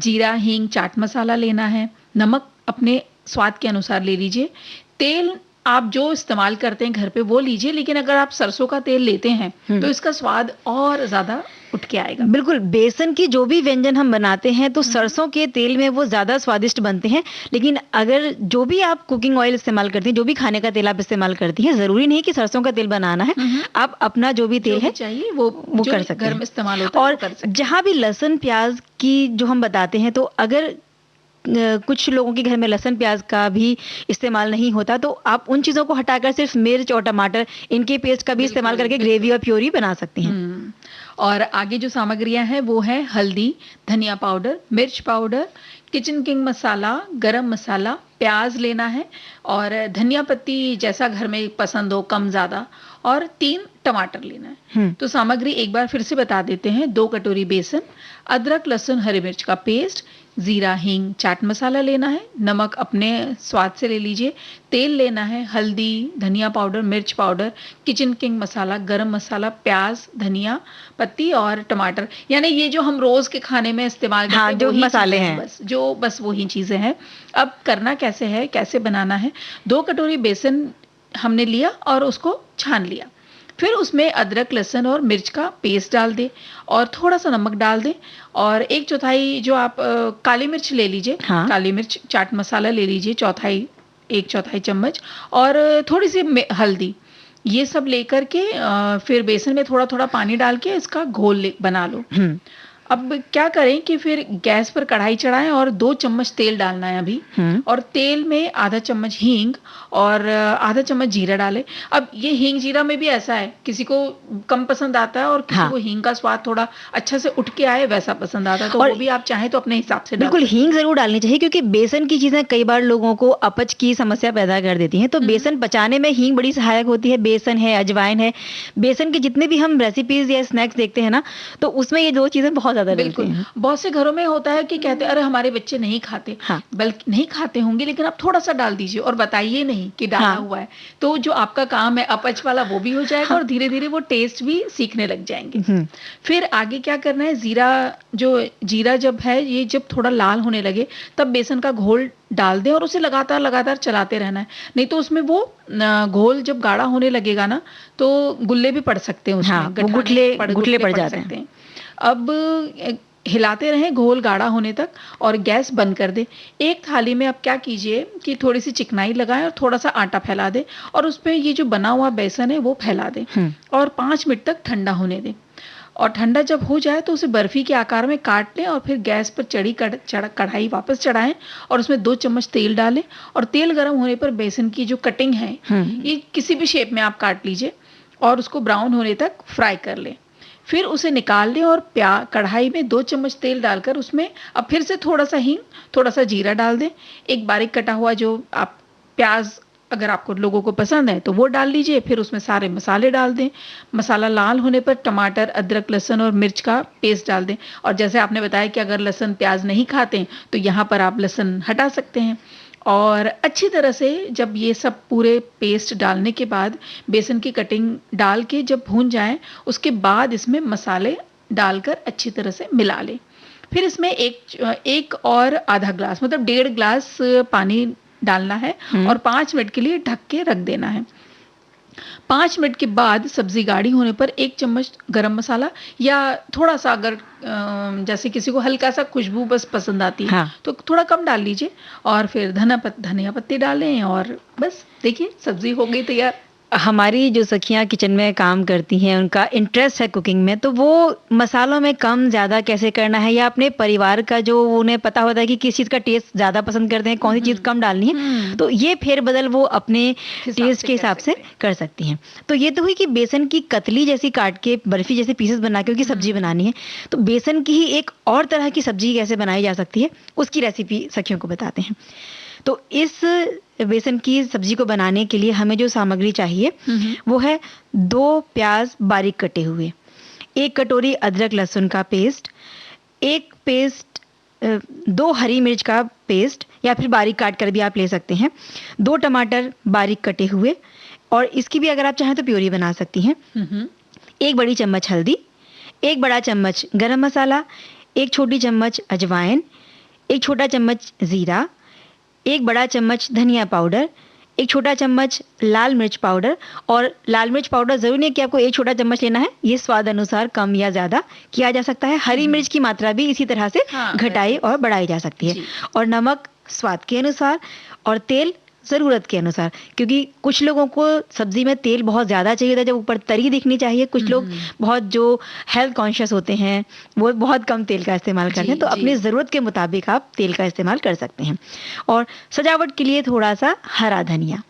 जीरा, हींग, चाट मसाला लेना है। नमक अपने स्वाद के अनुसार ले लीजिए। तेल आप जो इस्तेमाल करते हैं घर पे वो लीजिए, लेकिन अगर आप सरसों का तेल लेते हैं तो इसका स्वाद और ज्यादा उठ के आएगा। बिल्कुल, बेसन की जो भी व्यंजन हम बनाते हैं तो सरसों के तेल में वो ज़्यादा स्वादिष्ट बनते हैं। लेकिन अगर जो भी आप कुकिंग ऑयल इस्तेमाल करती हैं, जो भी खाने का तेल आप इस्तेमाल करती हैं, ज़रूरी नहीं कि सरसों का तेल बनाना है। आप अपना जो भी तेल जो भी है चाहिए वो वो जो कर भी सकते घर हैं। में इस्तेमाल होता है और वो कर सकते हैं। जहाँ भी लहसुन प्याज की जो हम बताते हैं, तो अगर कुछ लोगों के घर में लहसुन प्याज का भी इस्तेमाल नहीं होता, तो आप उन चीज़ों को हटाकर सिर्फ मिर्च और टमाटर इनके पेस्ट का भी इस्तेमाल करके ग्रेवी और प्योरी बना सकती हैं। और आगे जो सामग्रियां हैं वो है हल्दी, धनिया पाउडर, मिर्च पाउडर, किचन किंग मसाला, गरम मसाला, प्याज लेना है और धनिया पत्ती जैसा घर में पसंद हो, कम ज़्यादा, और 3 टमाटर लेना है। तो सामग्री एक बार फिर से बता देते हैं। 2 कटोरी बेसन, अदरक, लहसुन, हरी मिर्च का पेस्ट, जीरा, हींग, चाट मसाला लेना है। नमक अपने स्वाद से ले लीजिए। तेल लेना है, हल्दी, धनिया पाउडर, मिर्च पाउडर, किचन किंग मसाला, गरम मसाला, प्याज, धनिया पत्ती और टमाटर। यानी ये जो हम रोज के खाने में इस्तेमाल करते हाँ, हैं जो वही मसाले चीज़ें हैं। बस वही चीजें हैं। अब करना कैसे है, कैसे बनाना है। 2 कटोरी बेसन हमने लिया और उसको छान लिया। फिर उसमें अदरक, लहसुन और मिर्च का पेस्ट डाल दें और थोड़ा सा नमक डाल दें और 1/4 जो आप काली मिर्च ले लीजिए। हाँ। काली मिर्च, चाट मसाला ले लीजिए 1/4 चम्मच और थोड़ी सी हल्दी। ये सब लेकर के फिर बेसन में थोड़ा थोड़ा पानी डाल के इसका घोल बना लो। अब क्या करें कि फिर गैस पर कढ़ाई चढ़ाएं और 2 चम्मच तेल डालना है अभी। और तेल में आधा चम्मच हींग और आधा चम्मच जीरा डालें। अब ये हींग जीरा में भी ऐसा है, किसी को कम पसंद आता है और किसी को हींग का स्वाद थोड़ा अच्छा से उठ के आए वैसा पसंद आता है, तो वो भी आप चाहें तो अपने हिसाब से डाल बिल्कुल सकते हैं। हींग जरूर डालनी चाहिए, क्योंकि बेसन की चीजें कई बार लोगों को अपच की समस्या पैदा कर देती हैं। तो बेसन पचाने में हींग बड़ी सहायक होती है। बेसन है, अजवाइन है, बेसन के जितने भी हम रेसिपीज या स्नैक्स देखते हैं ना, तो उसमें ये 2 चीजें बहुत ज्यादा डलती बिल्कुल। हैं। बहुत से घरों में होता है कि कहते हैं अरे हमारे बच्चे नहीं खाते। हाँ। बल्कि नहीं खाते होंगे, लेकिन आप थोड़ा सा डाल दीजिए और बताइए नहीं कि डाला हाँ। हुआ है। तो जो आपका काम है अपच वाला वो भी हो जाएगा और धीरे धीरे वो टेस्ट भी सीखने लग जाएंगे। फिर आगे क्या करना है, जीरा जब है ये जब थोड़ा लाल होने लगे तब बेसन का घोल डाल दें और उसे लगातार लगातार चलाते रहना है। नहीं तो उसमें वो घोल जब गाढ़ा होने लगेगा ना तो गुल्ले भी पड़ सकते हैं उसमें। हाँ, वो गठाने गुठले पड़ जाते सकते हैं। अब हिलाते रहें घोल गाढ़ा होने तक और गैस बंद कर दें। एक थाली में आप क्या कीजिए कि थोड़ी सी चिकनाई लगाएं और थोड़ा सा आटा फैला दें और उसपे ये जो बना हुआ बेसन है वो फैला दें और 5 मिनट तक ठंडा होने दें। और ठंडा जब हो जाए तो उसे बर्फी के आकार में काट लें और फिर गैस पर कढ़ाई वापस चढ़ाएं और उसमें 2 चम्मच तेल डालें और तेल गर्म होने पर बेसन की जो कटिंग है ये किसी भी शेप में आप काट लीजिए और उसको ब्राउन होने तक फ्राई कर लें। फिर उसे निकाल लें और कढ़ाई में 2 चम्मच तेल डालकर उसमें अब फिर से थोड़ा सा हींग, थोड़ा सा जीरा डाल दें। एक बारीक कटा हुआ जो आप प्याज अगर आपको लोगों को पसंद है तो वो डाल लीजिए। फिर उसमें सारे मसाले डाल दें। मसाला लाल होने पर टमाटर, अदरक, लहसुन और मिर्च का पेस्ट डाल दें। और जैसे आपने बताया कि अगर लहसुन प्याज नहीं खाते हैं तो यहाँ पर आप लहसुन हटा सकते हैं। और अच्छी तरह से जब ये सब पूरे पेस्ट डालने के बाद बेसन की कटिंग डाल के जब भून जाए उसके बाद इसमें मसाले डालकर अच्छी तरह से मिला लें। फिर इसमें एक और आधा ग्लास मतलब 1.5 ग्लास पानी डालना है और 5 मिनट के लिए ढक के रख देना है। 5 मिनट के बाद सब्जी गाढ़ी होने पर 1 चम्मच गरम मसाला या थोड़ा सा अगर जैसे किसी को हल्का सा खुशबू बस पसंद आती है तो थोड़ा कम डाल लीजिए और फिर धनिया पत्ती डालें और बस देखिए सब्जी हो गई तैयार। हमारी जो सखियां किचन में काम करती हैं उनका इंटरेस्ट है कुकिंग में, तो वो मसालों में कम ज़्यादा कैसे करना है या अपने परिवार का जो उन्हें पता होता है कि किस चीज़ का टेस्ट ज़्यादा पसंद करते हैं, कौन सी चीज़ कम डालनी है, तो ये फेरबदल वो अपने टेस्ट के हिसाब से कर सकती हैं। तो ये तो हुई कि बेसन की कतली जैसी काट के बर्फी जैसे पीसेस बना के उसकी सब्जी बनानी है। तो बेसन की ही एक और तरह की सब्जी कैसे बनाई जा सकती है उसकी रेसिपी सखियों को बताते हैं। तो इस बेसन की सब्जी को बनाने के लिए हमें जो सामग्री चाहिए वो है 2 प्याज बारीक कटे हुए, 1 कटोरी अदरक लहसुन का पेस्ट, 2 हरी मिर्च का पेस्ट या फिर बारीक काट कर भी आप ले सकते हैं, 2 टमाटर बारीक कटे हुए, और इसकी भी अगर आप चाहें तो प्योरी बना सकती हैं, 1 बड़ी चम्मच हल्दी, 1 बड़ा चम्मच गरम मसाला, 1 छोटी चम्मच अजवाइन, 1 छोटा चम्मच जीरा, 1 बड़ा चम्मच धनिया पाउडर, 1 छोटा चम्मच लाल मिर्च पाउडर। और लाल मिर्च पाउडर ज़रूरी नहीं है कि आपको 1 छोटा चम्मच लेना है, ये स्वाद अनुसार कम या ज़्यादा किया जा सकता है। हरी मिर्च की मात्रा भी इसी तरह से घटाई और बढ़ाई जा सकती है। और नमक स्वाद के अनुसार, और तेल ज़रूरत के अनुसार, क्योंकि कुछ लोगों को सब्जी में तेल बहुत ज़्यादा चाहिए था, जब ऊपर तरी दिखनी चाहिए। कुछ लोग बहुत जो हेल्थ कॉन्शियस होते हैं वो बहुत कम तेल का इस्तेमाल करते हैं, तो अपनी ज़रूरत के मुताबिक आप तेल का इस्तेमाल कर सकते हैं। और सजावट के लिए थोड़ा सा हरा धनिया।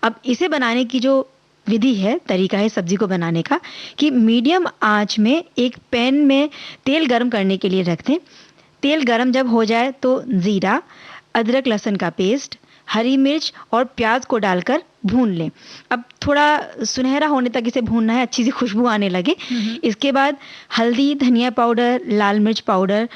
अब इसे बनाने की जो विधि है, तरीका है सब्जी को बनाने का, कि मीडियम आंच में एक पैन में तेल गर्म करने के लिए रख दें। तेल गर्म जब हो जाए तो ज़ीरा, अदरक लहसुन का पेस्ट, हरी मिर्च और प्याज को डालकर भून लें। अब थोड़ा सुनहरा होने तक इसे भूनना है, अच्छी सी खुशबू आने लगे। इसके बाद हल्दी, धनिया पाउडर, लाल मिर्च पाउडर,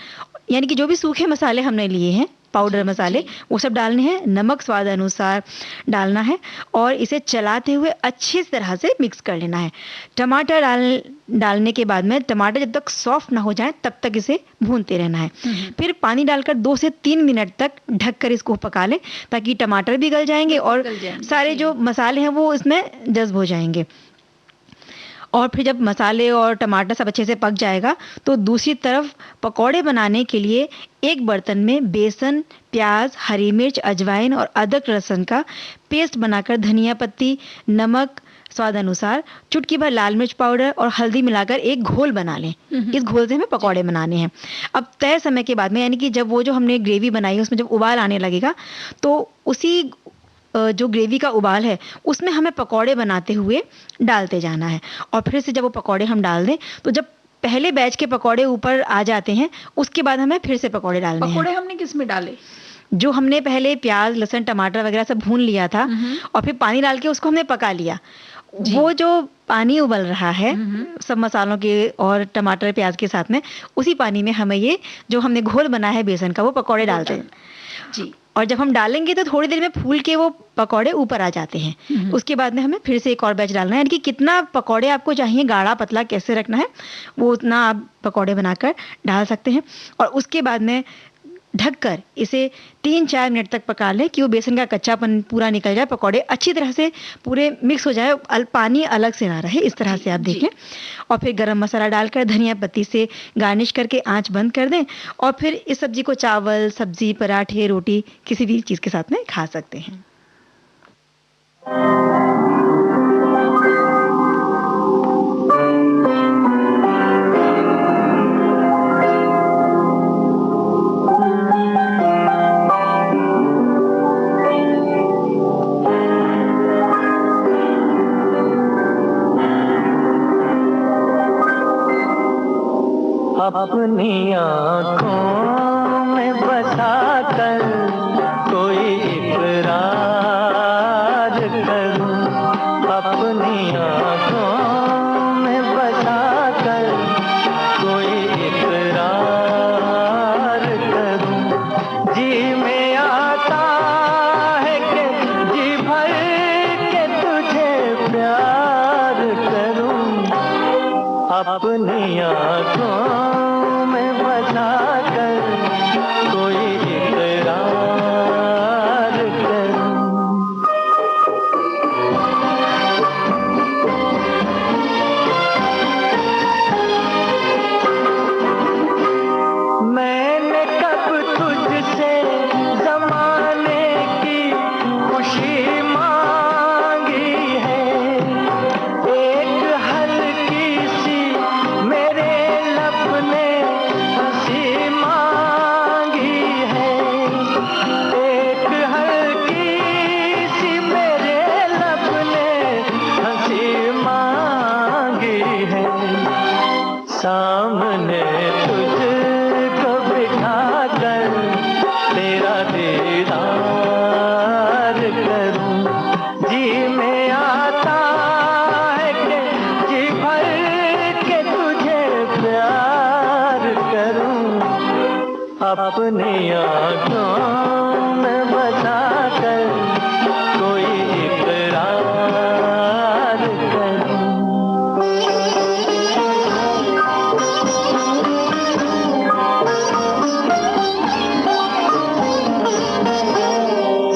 यानी कि जो भी सूखे मसाले हमने लिए हैं, पाउडर मसाले, वो सब डालने हैं। नमक स्वाद अनुसार डालना है और इसे चलाते हुए अच्छी तरह से मिक्स कर लेना है। टमाटर डालने के बाद में टमाटर जब तक सॉफ्ट ना हो जाए तब तक इसे भूनते रहना है। फिर पानी डालकर 2 से 3 मिनट तक ढककर इसको पका लें, ताकि टमाटर भी गल जाएंगे और सारे जो मसाले हैं वो इसमें जज्ब हो जाएंगे। और फिर जब मसाले और टमाटर सब अच्छे से पक जाएगा तो दूसरी तरफ पकौड़े बनाने के लिए एक बर्तन में बेसन, प्याज, हरी मिर्च, अजवाइन और अदरक लहसुन का पेस्ट बनाकर धनिया पत्ती, नमक स्वाद अनुसार, चुटकी भर लाल मिर्च पाउडर और हल्दी मिलाकर एक घोल बना लें। इस घोल से हमें पकौड़े बनाने हैं। अब तय समय के बाद में, यानी कि जब वो जो हमने ग्रेवी बनाई है उसमें जब उबाल आने लगेगा तो उसी जो ग्रेवी का उबाल है उसमें हमें पकौड़े बनाते हुए डालते जाना है। और फिर से जब वो पकौड़े हम डाल दें तो जब पहले बैच के पकौड़े ऊपर आ जाते हैं उसके बाद हमें फिर से पकौड़े डालने हैं। पकौड़े हमने किस में डाले? जो हमने पहले प्याज, लहसुन, टमाटर वगैरह सब भून लिया था और फिर पानी डाल के उसको हमने पका लिया, वो जो पानी उबल रहा है सब मसालों के और टमाटर प्याज के साथ में, उसी पानी में हमें ये जो हमने घोल बना है बेसन का वो पकौड़े डालते हैं जी। और जब हम डालेंगे तो थोड़ी देर में फूल के वो पकौड़े ऊपर आ जाते हैं। उसके बाद में हमें फिर से एक और बैच डालना है, यानी कि कितना पकौड़े आपको चाहिए, गाढ़ा पतला कैसे रखना है वो उतना आप पकौड़े बनाकर डाल सकते हैं। और उसके बाद में ढककर इसे 3-4 मिनट तक पका लें कि वो बेसन का कच्चापन पूरा निकल जाए, पकौड़े अच्छी तरह से पूरे मिक्स हो जाए, पानी अलग से ना रहे, इस तरह से आप देखें। और फिर गरम मसाला डालकर धनिया पत्ती से गार्निश करके आंच बंद कर दें। और फिर इस सब्जी को चावल, सब्जी, पराठे, रोटी किसी भी चीज़ के साथ में खा सकते हैं। अपनी आँखों में बसा कर कोई इकरार करूं, अपनी आँखों में बसा कर कोई इकरार करूं। जी में आता है कि जी भर के तुझे प्यार करूं, अपनी आँखों सामने तुझको बिठा कर तेरा दीदार करूं। जी में आता है कि जी भर के तुझे प्यार करूं। अपनी आँखों में बसा कर कोई इकरार करूं।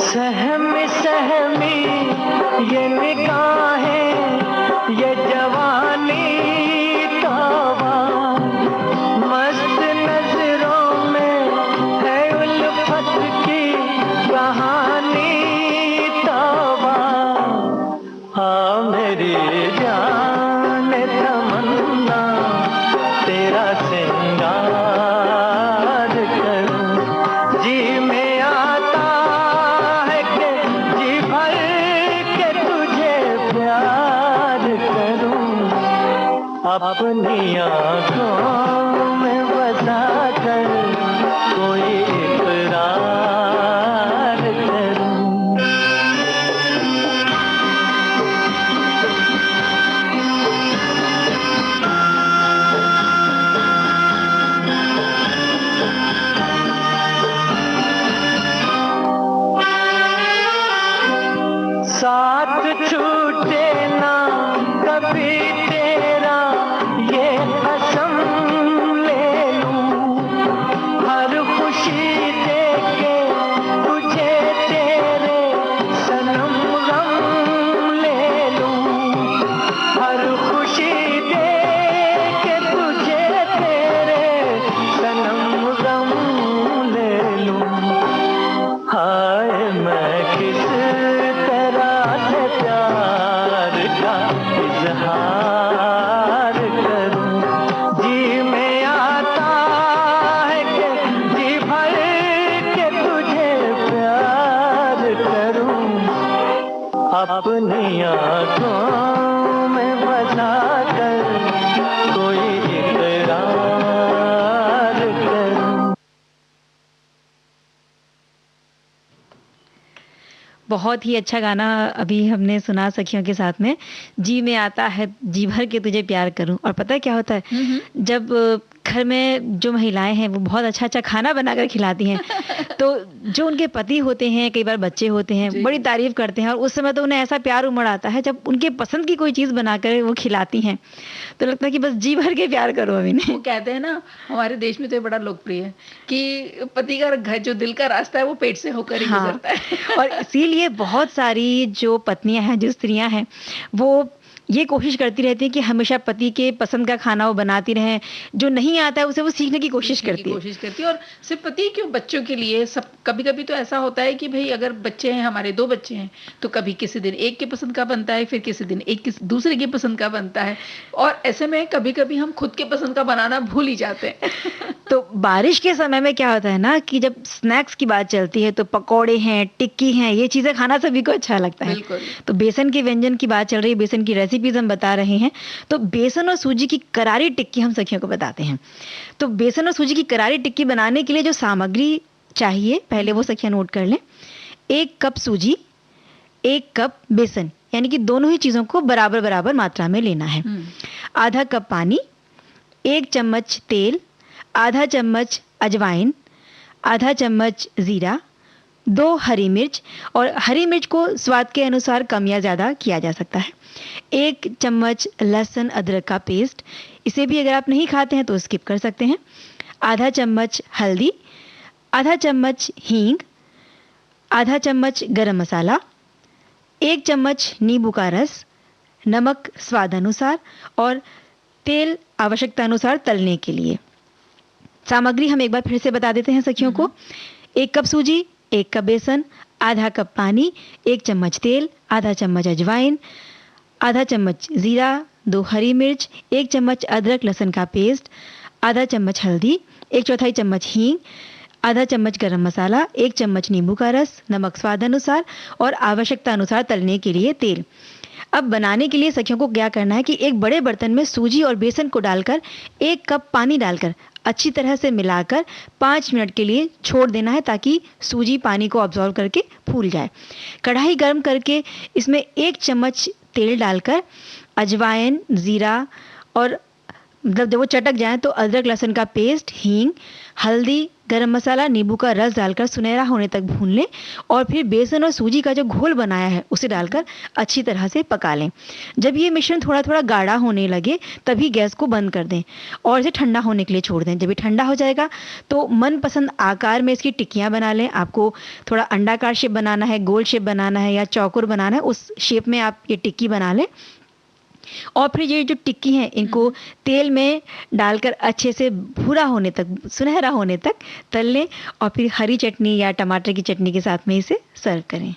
सहमी सहमी ये निगाहें, ये जवानी तौबा, मस्त नजरों में है उल्फत की कहानी तौबा। हाँ मेरी जान तमन्ना तेरा सिंगार करूं। जी में आता है कि जी भर के तुझे प्यार करूं। अपनी आँखों में बसा कर कोई इकरार करूं। साथ छूटे ना कभी तेरा ये कसम ले लूं। हर खुशी दे के तुझे तेरे सनम गम ले लूं। हर खुशी दे के तुझे तेरे सनम गम ले लूं। हाय मैं किस तरह से प्यार का इजहार करूं। जी में आता है कि जी भर के तुझे प्यार करूं। अपनी आँखों में बसा कर कोई इकरार करूं। बहुत ही अच्छा गाना अभी हमने सुना सखियों के साथ में। जी में आता है जी भर के तुझे प्यार करूं। और पता है क्या होता है, जब घर में जो महिलाएं हैं वो बहुत अच्छा अच्छा खाना बनाकर खिलाती हैं तो जो उनके पति होते हैं, कई बार बच्चे होते हैं, बड़ी तारीफ करते हैं और उस समय तो उन्हें ऐसा प्यार उमड़ आता है जब उनके पसंद की कोई चीज़ बनाकर वो खिलाती हैं तो लगता है कि बस जी भर के प्यार करो अभी ने। वो कहते हैं ना, हमारे देश में तो ये बड़ा लोकप्रिय है कि पति का घर जो दिल का रास्ता है वो पेट से होकर ही गुजरता है। और इसीलिए बहुत सारी जो पत्नियां हैं, जो स्त्रियां हैं, वो ये कोशिश करती रहती है कि हमेशा पति के पसंद का खाना वो बनाती रहें। जो नहीं आता है उसे वो सीखने की कोशिश करती है। और सिर्फ पति क्यों, बच्चों के लिए सब। कभी कभी तो ऐसा होता है कि भाई अगर बच्चे हैं, हमारे 2 बच्चे हैं, तो कभी किसी दिन एक के पसंद का बनता है, फिर किसी दिन एक दूसरे के पसंद का बनता है। और ऐसे में कभी कभी हम खुद के पसंद का बनाना भूल ही जाते हैं। तो बारिश के समय में क्या होता है ना कि जब स्नैक्स की बात चलती है तो पकौड़े हैं, टिक्की हैं, ये चीजें खाना सभी को अच्छा लगता है। तो बेसन के व्यंजन की बात चल रही है, बेसन की रेसिपीज हम बता रहे हैं। तो बेसन और सूजी की करारी टिक्की हम सखियों को बताते हैं। तो बेसन और सूजी की करारी टिक्की बनाने के लिए जो सामग्री चाहिए पहले वो सखियां नोट कर लें। 1 कप सूजी, 1 कप बेसन, यानी कि दोनों ही चीजों को बराबर बराबर मात्रा में लेना है। आधा कप पानी, 1 चम्मच तेल, आधा चम्मच अजवाइन, आधा चम्मच जीरा, 2 हरी मिर्च, और हरी मिर्च को स्वाद के अनुसार कम या ज़्यादा किया जा सकता है। 1 चम्मच लहसुन अदरक का पेस्ट, इसे भी अगर आप नहीं खाते हैं तो स्किप कर सकते हैं। आधा चम्मच हल्दी, आधा चम्मच हींग, आधा चम्मच गरम मसाला, 1 चम्मच नींबू का रस, नमक स्वाद अनुसार और तेल आवश्यकता अनुसार तलने के लिए। सामग्री हम एक बार फिर से बता देते हैं सखियों को। 1 कप सूजी, 1 कप बेसन, आधा कप पानी, 1 चम्मच तेल, आधा चम्मच अजवाइन, आधा चम्मच जीरा, 2 हरी मिर्च, 1 चम्मच अदरक लहसुन का पेस्ट, आधा चम्मच हल्दी, 1/4 चम्मच हींग, आधा चम्मच गरम मसाला, 1 चम्मच नींबू का रस, नमक स्वाद अनुसार और आवश्यकता अनुसार तलने के लिए तेल। अब बनाने के लिए सखियों को क्या करना है कि एक बड़े बर्तन में सूजी और बेसन को डालकर 1 कप पानी डालकर अच्छी तरह से मिलाकर 5 मिनट के लिए छोड़ देना है, ताकि सूजी पानी को ऑब्जॉर्व करके फूल जाए। कढ़ाई गर्म करके इसमें 1 चम्मच तेल डालकर अजवाइन, जीरा और जब वो चटक जाए तो अदरक लहसुन का पेस्ट, हींग, हल्दी, गरम मसाला, नींबू का रस डालकर सुनहरा होने तक भून लें और फिर बेसन और सूजी का जो घोल बनाया है उसे डालकर अच्छी तरह से पका लें। जब ये मिश्रण थोड़ा थोड़ा गाढ़ा होने लगे तभी गैस को बंद कर दें और इसे ठंडा होने के लिए छोड़ दें। जब ये ठंडा हो जाएगा तो मनपसंद आकार में इसकी टिक्कियाँ बना लें। आपको थोड़ा अंडाकार शेप बनाना है, गोल शेप बनाना है या चौकोर बनाना है, उस शेप में आप ये टिक्की बना लें और फिर ये जो टिक्की हैं इनको तेल में डालकर अच्छे से भूरा होने तक, सुनहरा होने तक तल लें और फिर हरी चटनी या टमाटर की चटनी के साथ में इसे सर्व करें।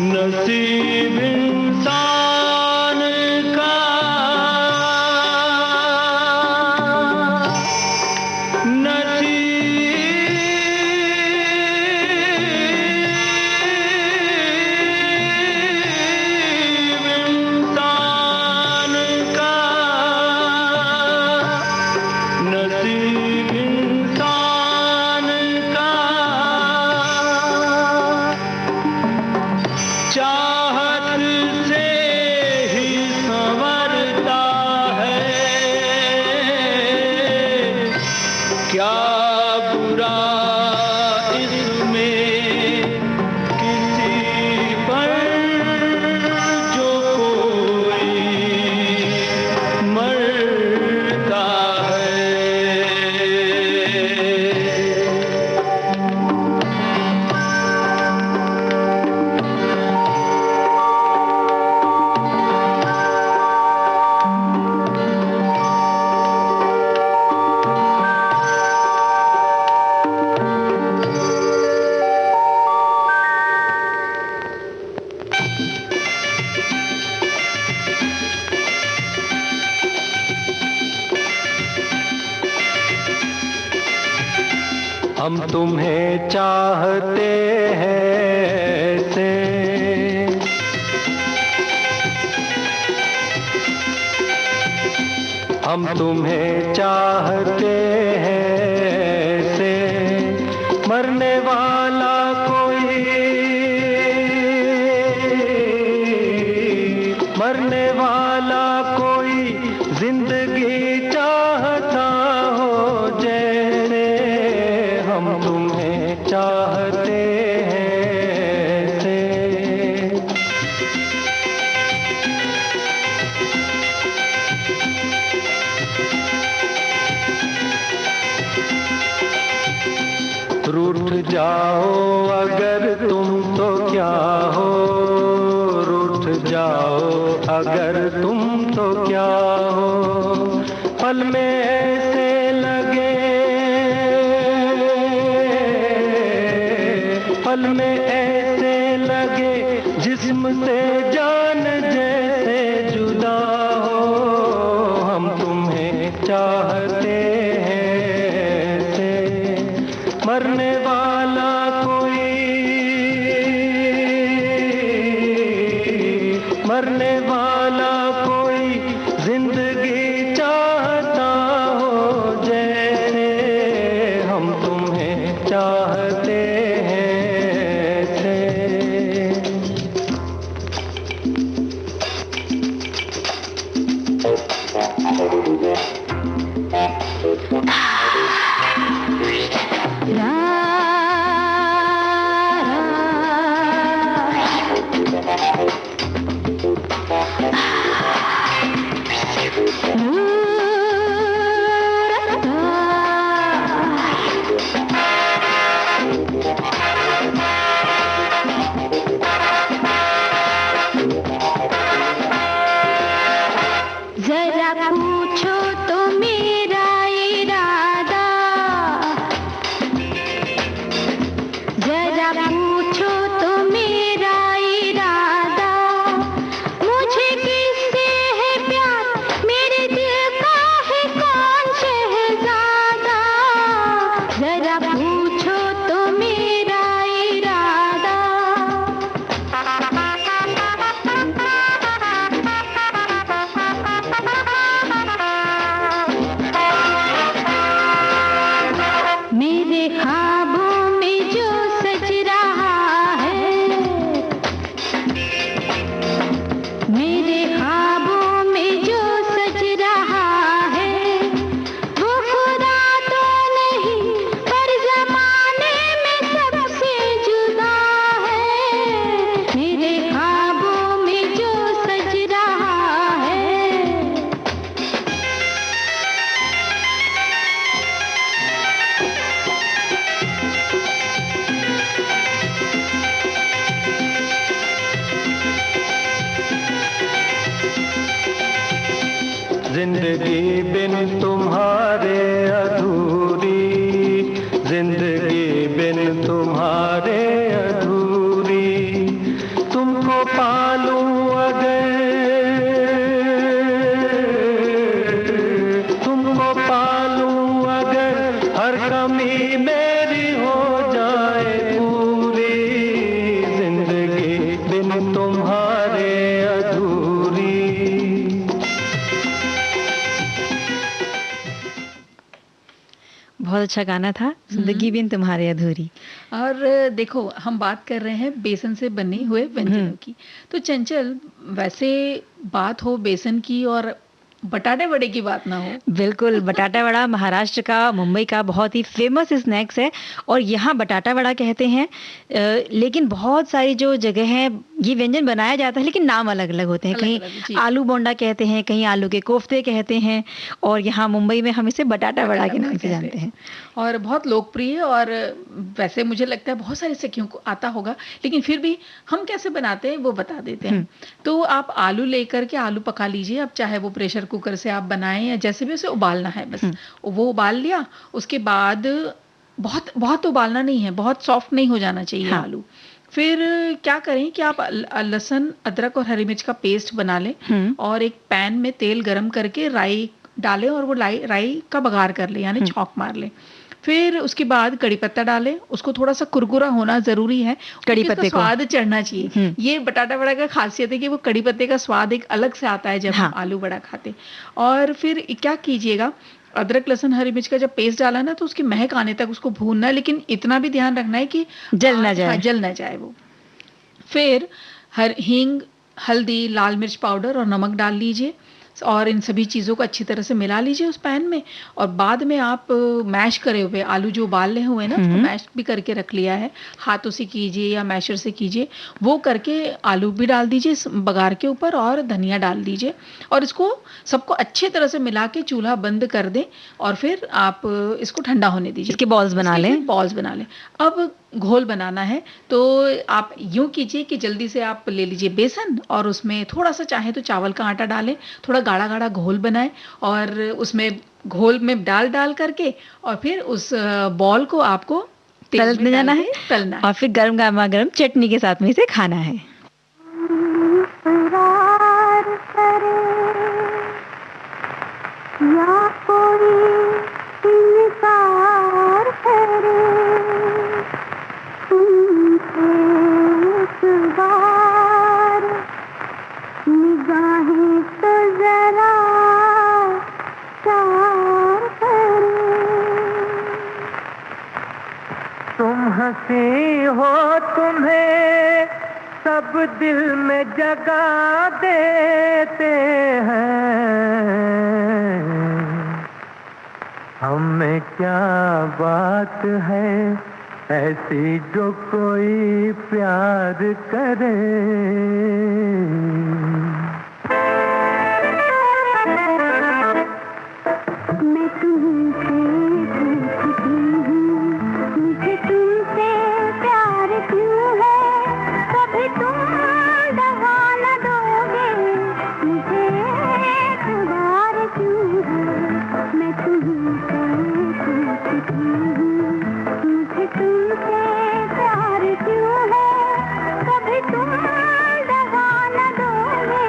नसीब इंसान का नसीब इंसान का चाहत से ही संवरता है। क्या बुरा इसमें किसी पर जो कोई मरता है। हम तुम्हें चाहते हैं ऐसे, हम तुम्हें चाहते हैं ऐसे, मरने वाला कोई, मरने वाला कोई जिंदगी चाहता हो जैसे, हम तुम्हें चाहते हैं ऐसे। रूठ जाओ अगर तुम तो क्या हो, रूठ जाओ अगर तुम तो क्या हो, पल में ऐसे लगे, पल में ऐसे लगे जिस्म से जान जैसे जुदा हो, हम तुम्हें चाहते हैं ऐसे, मरने वाला कोई, मरने वाला कोई जिंदगी चाहता हो जैसे, हम तुम्हें चाहते हैं ऐसे। जरा पूछो तो मेरा इरादा मेरे ख्वाबों में जो सज रहा है मेरे ख्वाबों में जो सज रहा है वो खुदा तो नहीं पर जमाने में सबसे जुदा है मेरे ख्वाबों में जो सज रहा है जिंदगी बिन तुम्हारे अधूरी, जिंदगी बिन तुम्हारे अधूरी। तुमको पालूं अगर, तुमको पालूं अगर हर कमी मेरी हो जाए पूरी। जिंदगी बिन तुम्हारे अधूरी। बहुत अच्छा गाना था, जिंदगी बिन तुम्हारे अधूरी। और देखो, हम बात कर रहे हैं बेसन से बने हुए व्यंजनों की। तो चंचल, वैसे बात हो बेसन की और बटाटे वड़े की बात ना हो। बिल्कुल, बटाटा वड़ा महाराष्ट्र का, मुंबई का बहुत ही फेमस स्नैक्स है और यहाँ बटाटा वड़ा कहते हैं। लेकिन बहुत सारी जो जगह हैं ये व्यंजन बनाया जाता है, लेकिन नाम अलग अलग होते हैं। अलग-अलग, कहीं जी। आलू बोंडा कहते हैं, कहीं आलू के कोफ्ते कहते हैं, और यहाँ मुंबई में हम इसे बटाटा वड़ा के नाम से जानते हैं। और बहुत लोकप्रिय है। और वैसे मुझे लगता है बहुत सारे सखियों को आता होगा, लेकिन फिर भी हम कैसे बनाते हैं वो बता देते हैं। तो आप आलू लेकर के आलू पका लीजिए। अब चाहे वो प्रेशर कुकर से आप बनाएं या जैसे भी उसे उबालना है, बस वो उबाल लिया। उसके बाद बहुत बहुत उबालना नहीं है, बहुत सॉफ्ट नहीं हो जाना चाहिए आलू। फिर क्या करें कि आप लहसुन, अदरक और हरी मिर्च का पेस्ट बना लें और एक पैन में तेल गरम करके राई डालें और वो राई का बघार कर लें, यानी छौंक मार लें। फिर उसके बाद कड़ी पत्ता डालें, उसको थोड़ा सा कुरकुरा होना जरूरी है, कड़ी क्योंकि पत्ते उसका को। स्वाद चढ़ना चाहिए। ये बटाटा वड़ा का खासियत है कि वो कड़ी पत्ते का स्वाद एक अलग से आता है जब हम आलू वड़ा खाते। और फिर क्या कीजिएगा, अदरक लहसुन हरी मिर्च का जब पेस्ट डाला ना, तो उसकी महक आने तक उसको भूनना है, लेकिन इतना भी ध्यान रखना है कि जल ना जाए। हाँ, जल ना जाए वो। फिर हींग, हल्दी, लाल मिर्च पाउडर और नमक डाल लीजिए और इन सभी चीज़ों को अच्छी तरह से मिला लीजिए उस पैन में। और बाद में आप मैश करे हुए आलू जो उबाले हुए ना, उसको मैश भी करके रख लिया है, हाथों से कीजिए या मैशर से कीजिए, वो करके आलू भी डाल दीजिए इस बघार के ऊपर और धनिया डाल दीजिए और इसको सबको अच्छी तरह से मिला के चूल्हा बंद कर दें और फिर आप इसको ठंडा होने दीजिए। इसके बॉल्स बना लें। बॉल्स बना लें। अब घोल बनाना है तो आप यूं कीजिए कि जल्दी से आप ले लीजिए बेसन और उसमें थोड़ा सा चाहे तो चावल का आटा डालें, थोड़ा गाढ़ा गाढ़ा घोल बनाएं और उसमें घोल में डाल करके और फिर उस बॉल को आपको तेल में जाना डाल है, के तलना है। और फिर गर्मा गर्म चटनी के साथ में इसे खाना है। इकरार करे या कोई इनकार करे तुमसे एक बार निगाहें तो जरा चार करे। तुम हंसी हो, तुम्हें सब दिल में जगा देते हैं। हमें क्या बात है ऐसी जो कोई प्यार करे। मैं तुमसे पूछती हूँ, मुझे तुमसे प्यार क्यों है? कभी तुम दगा न दोगे, मुझे एतबार क्यों है? मैं तुमसे पूछती हूँ, मुझे तुमसे प्यार क्यों है? कभी तुम दगा न दोगे,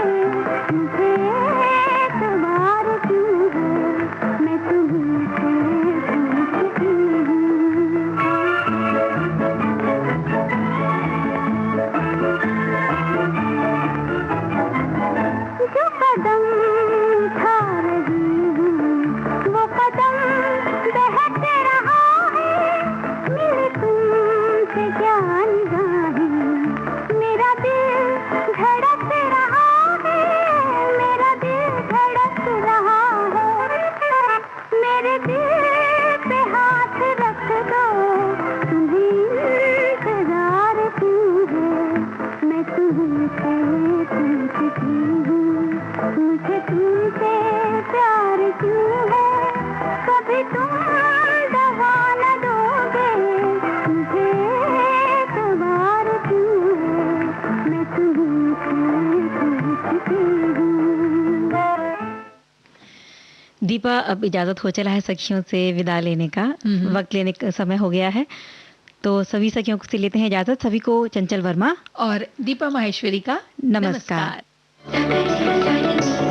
दीपा, अब इजाजत हो चला है सखियों से विदा लेने का, वक्त लेने का समय हो गया है। तो सभी सखियों से लेते हैं इजाजत। सभी को चंचल वर्मा और दीपा माहेश्वरी का नमस्कार। नमस्कार।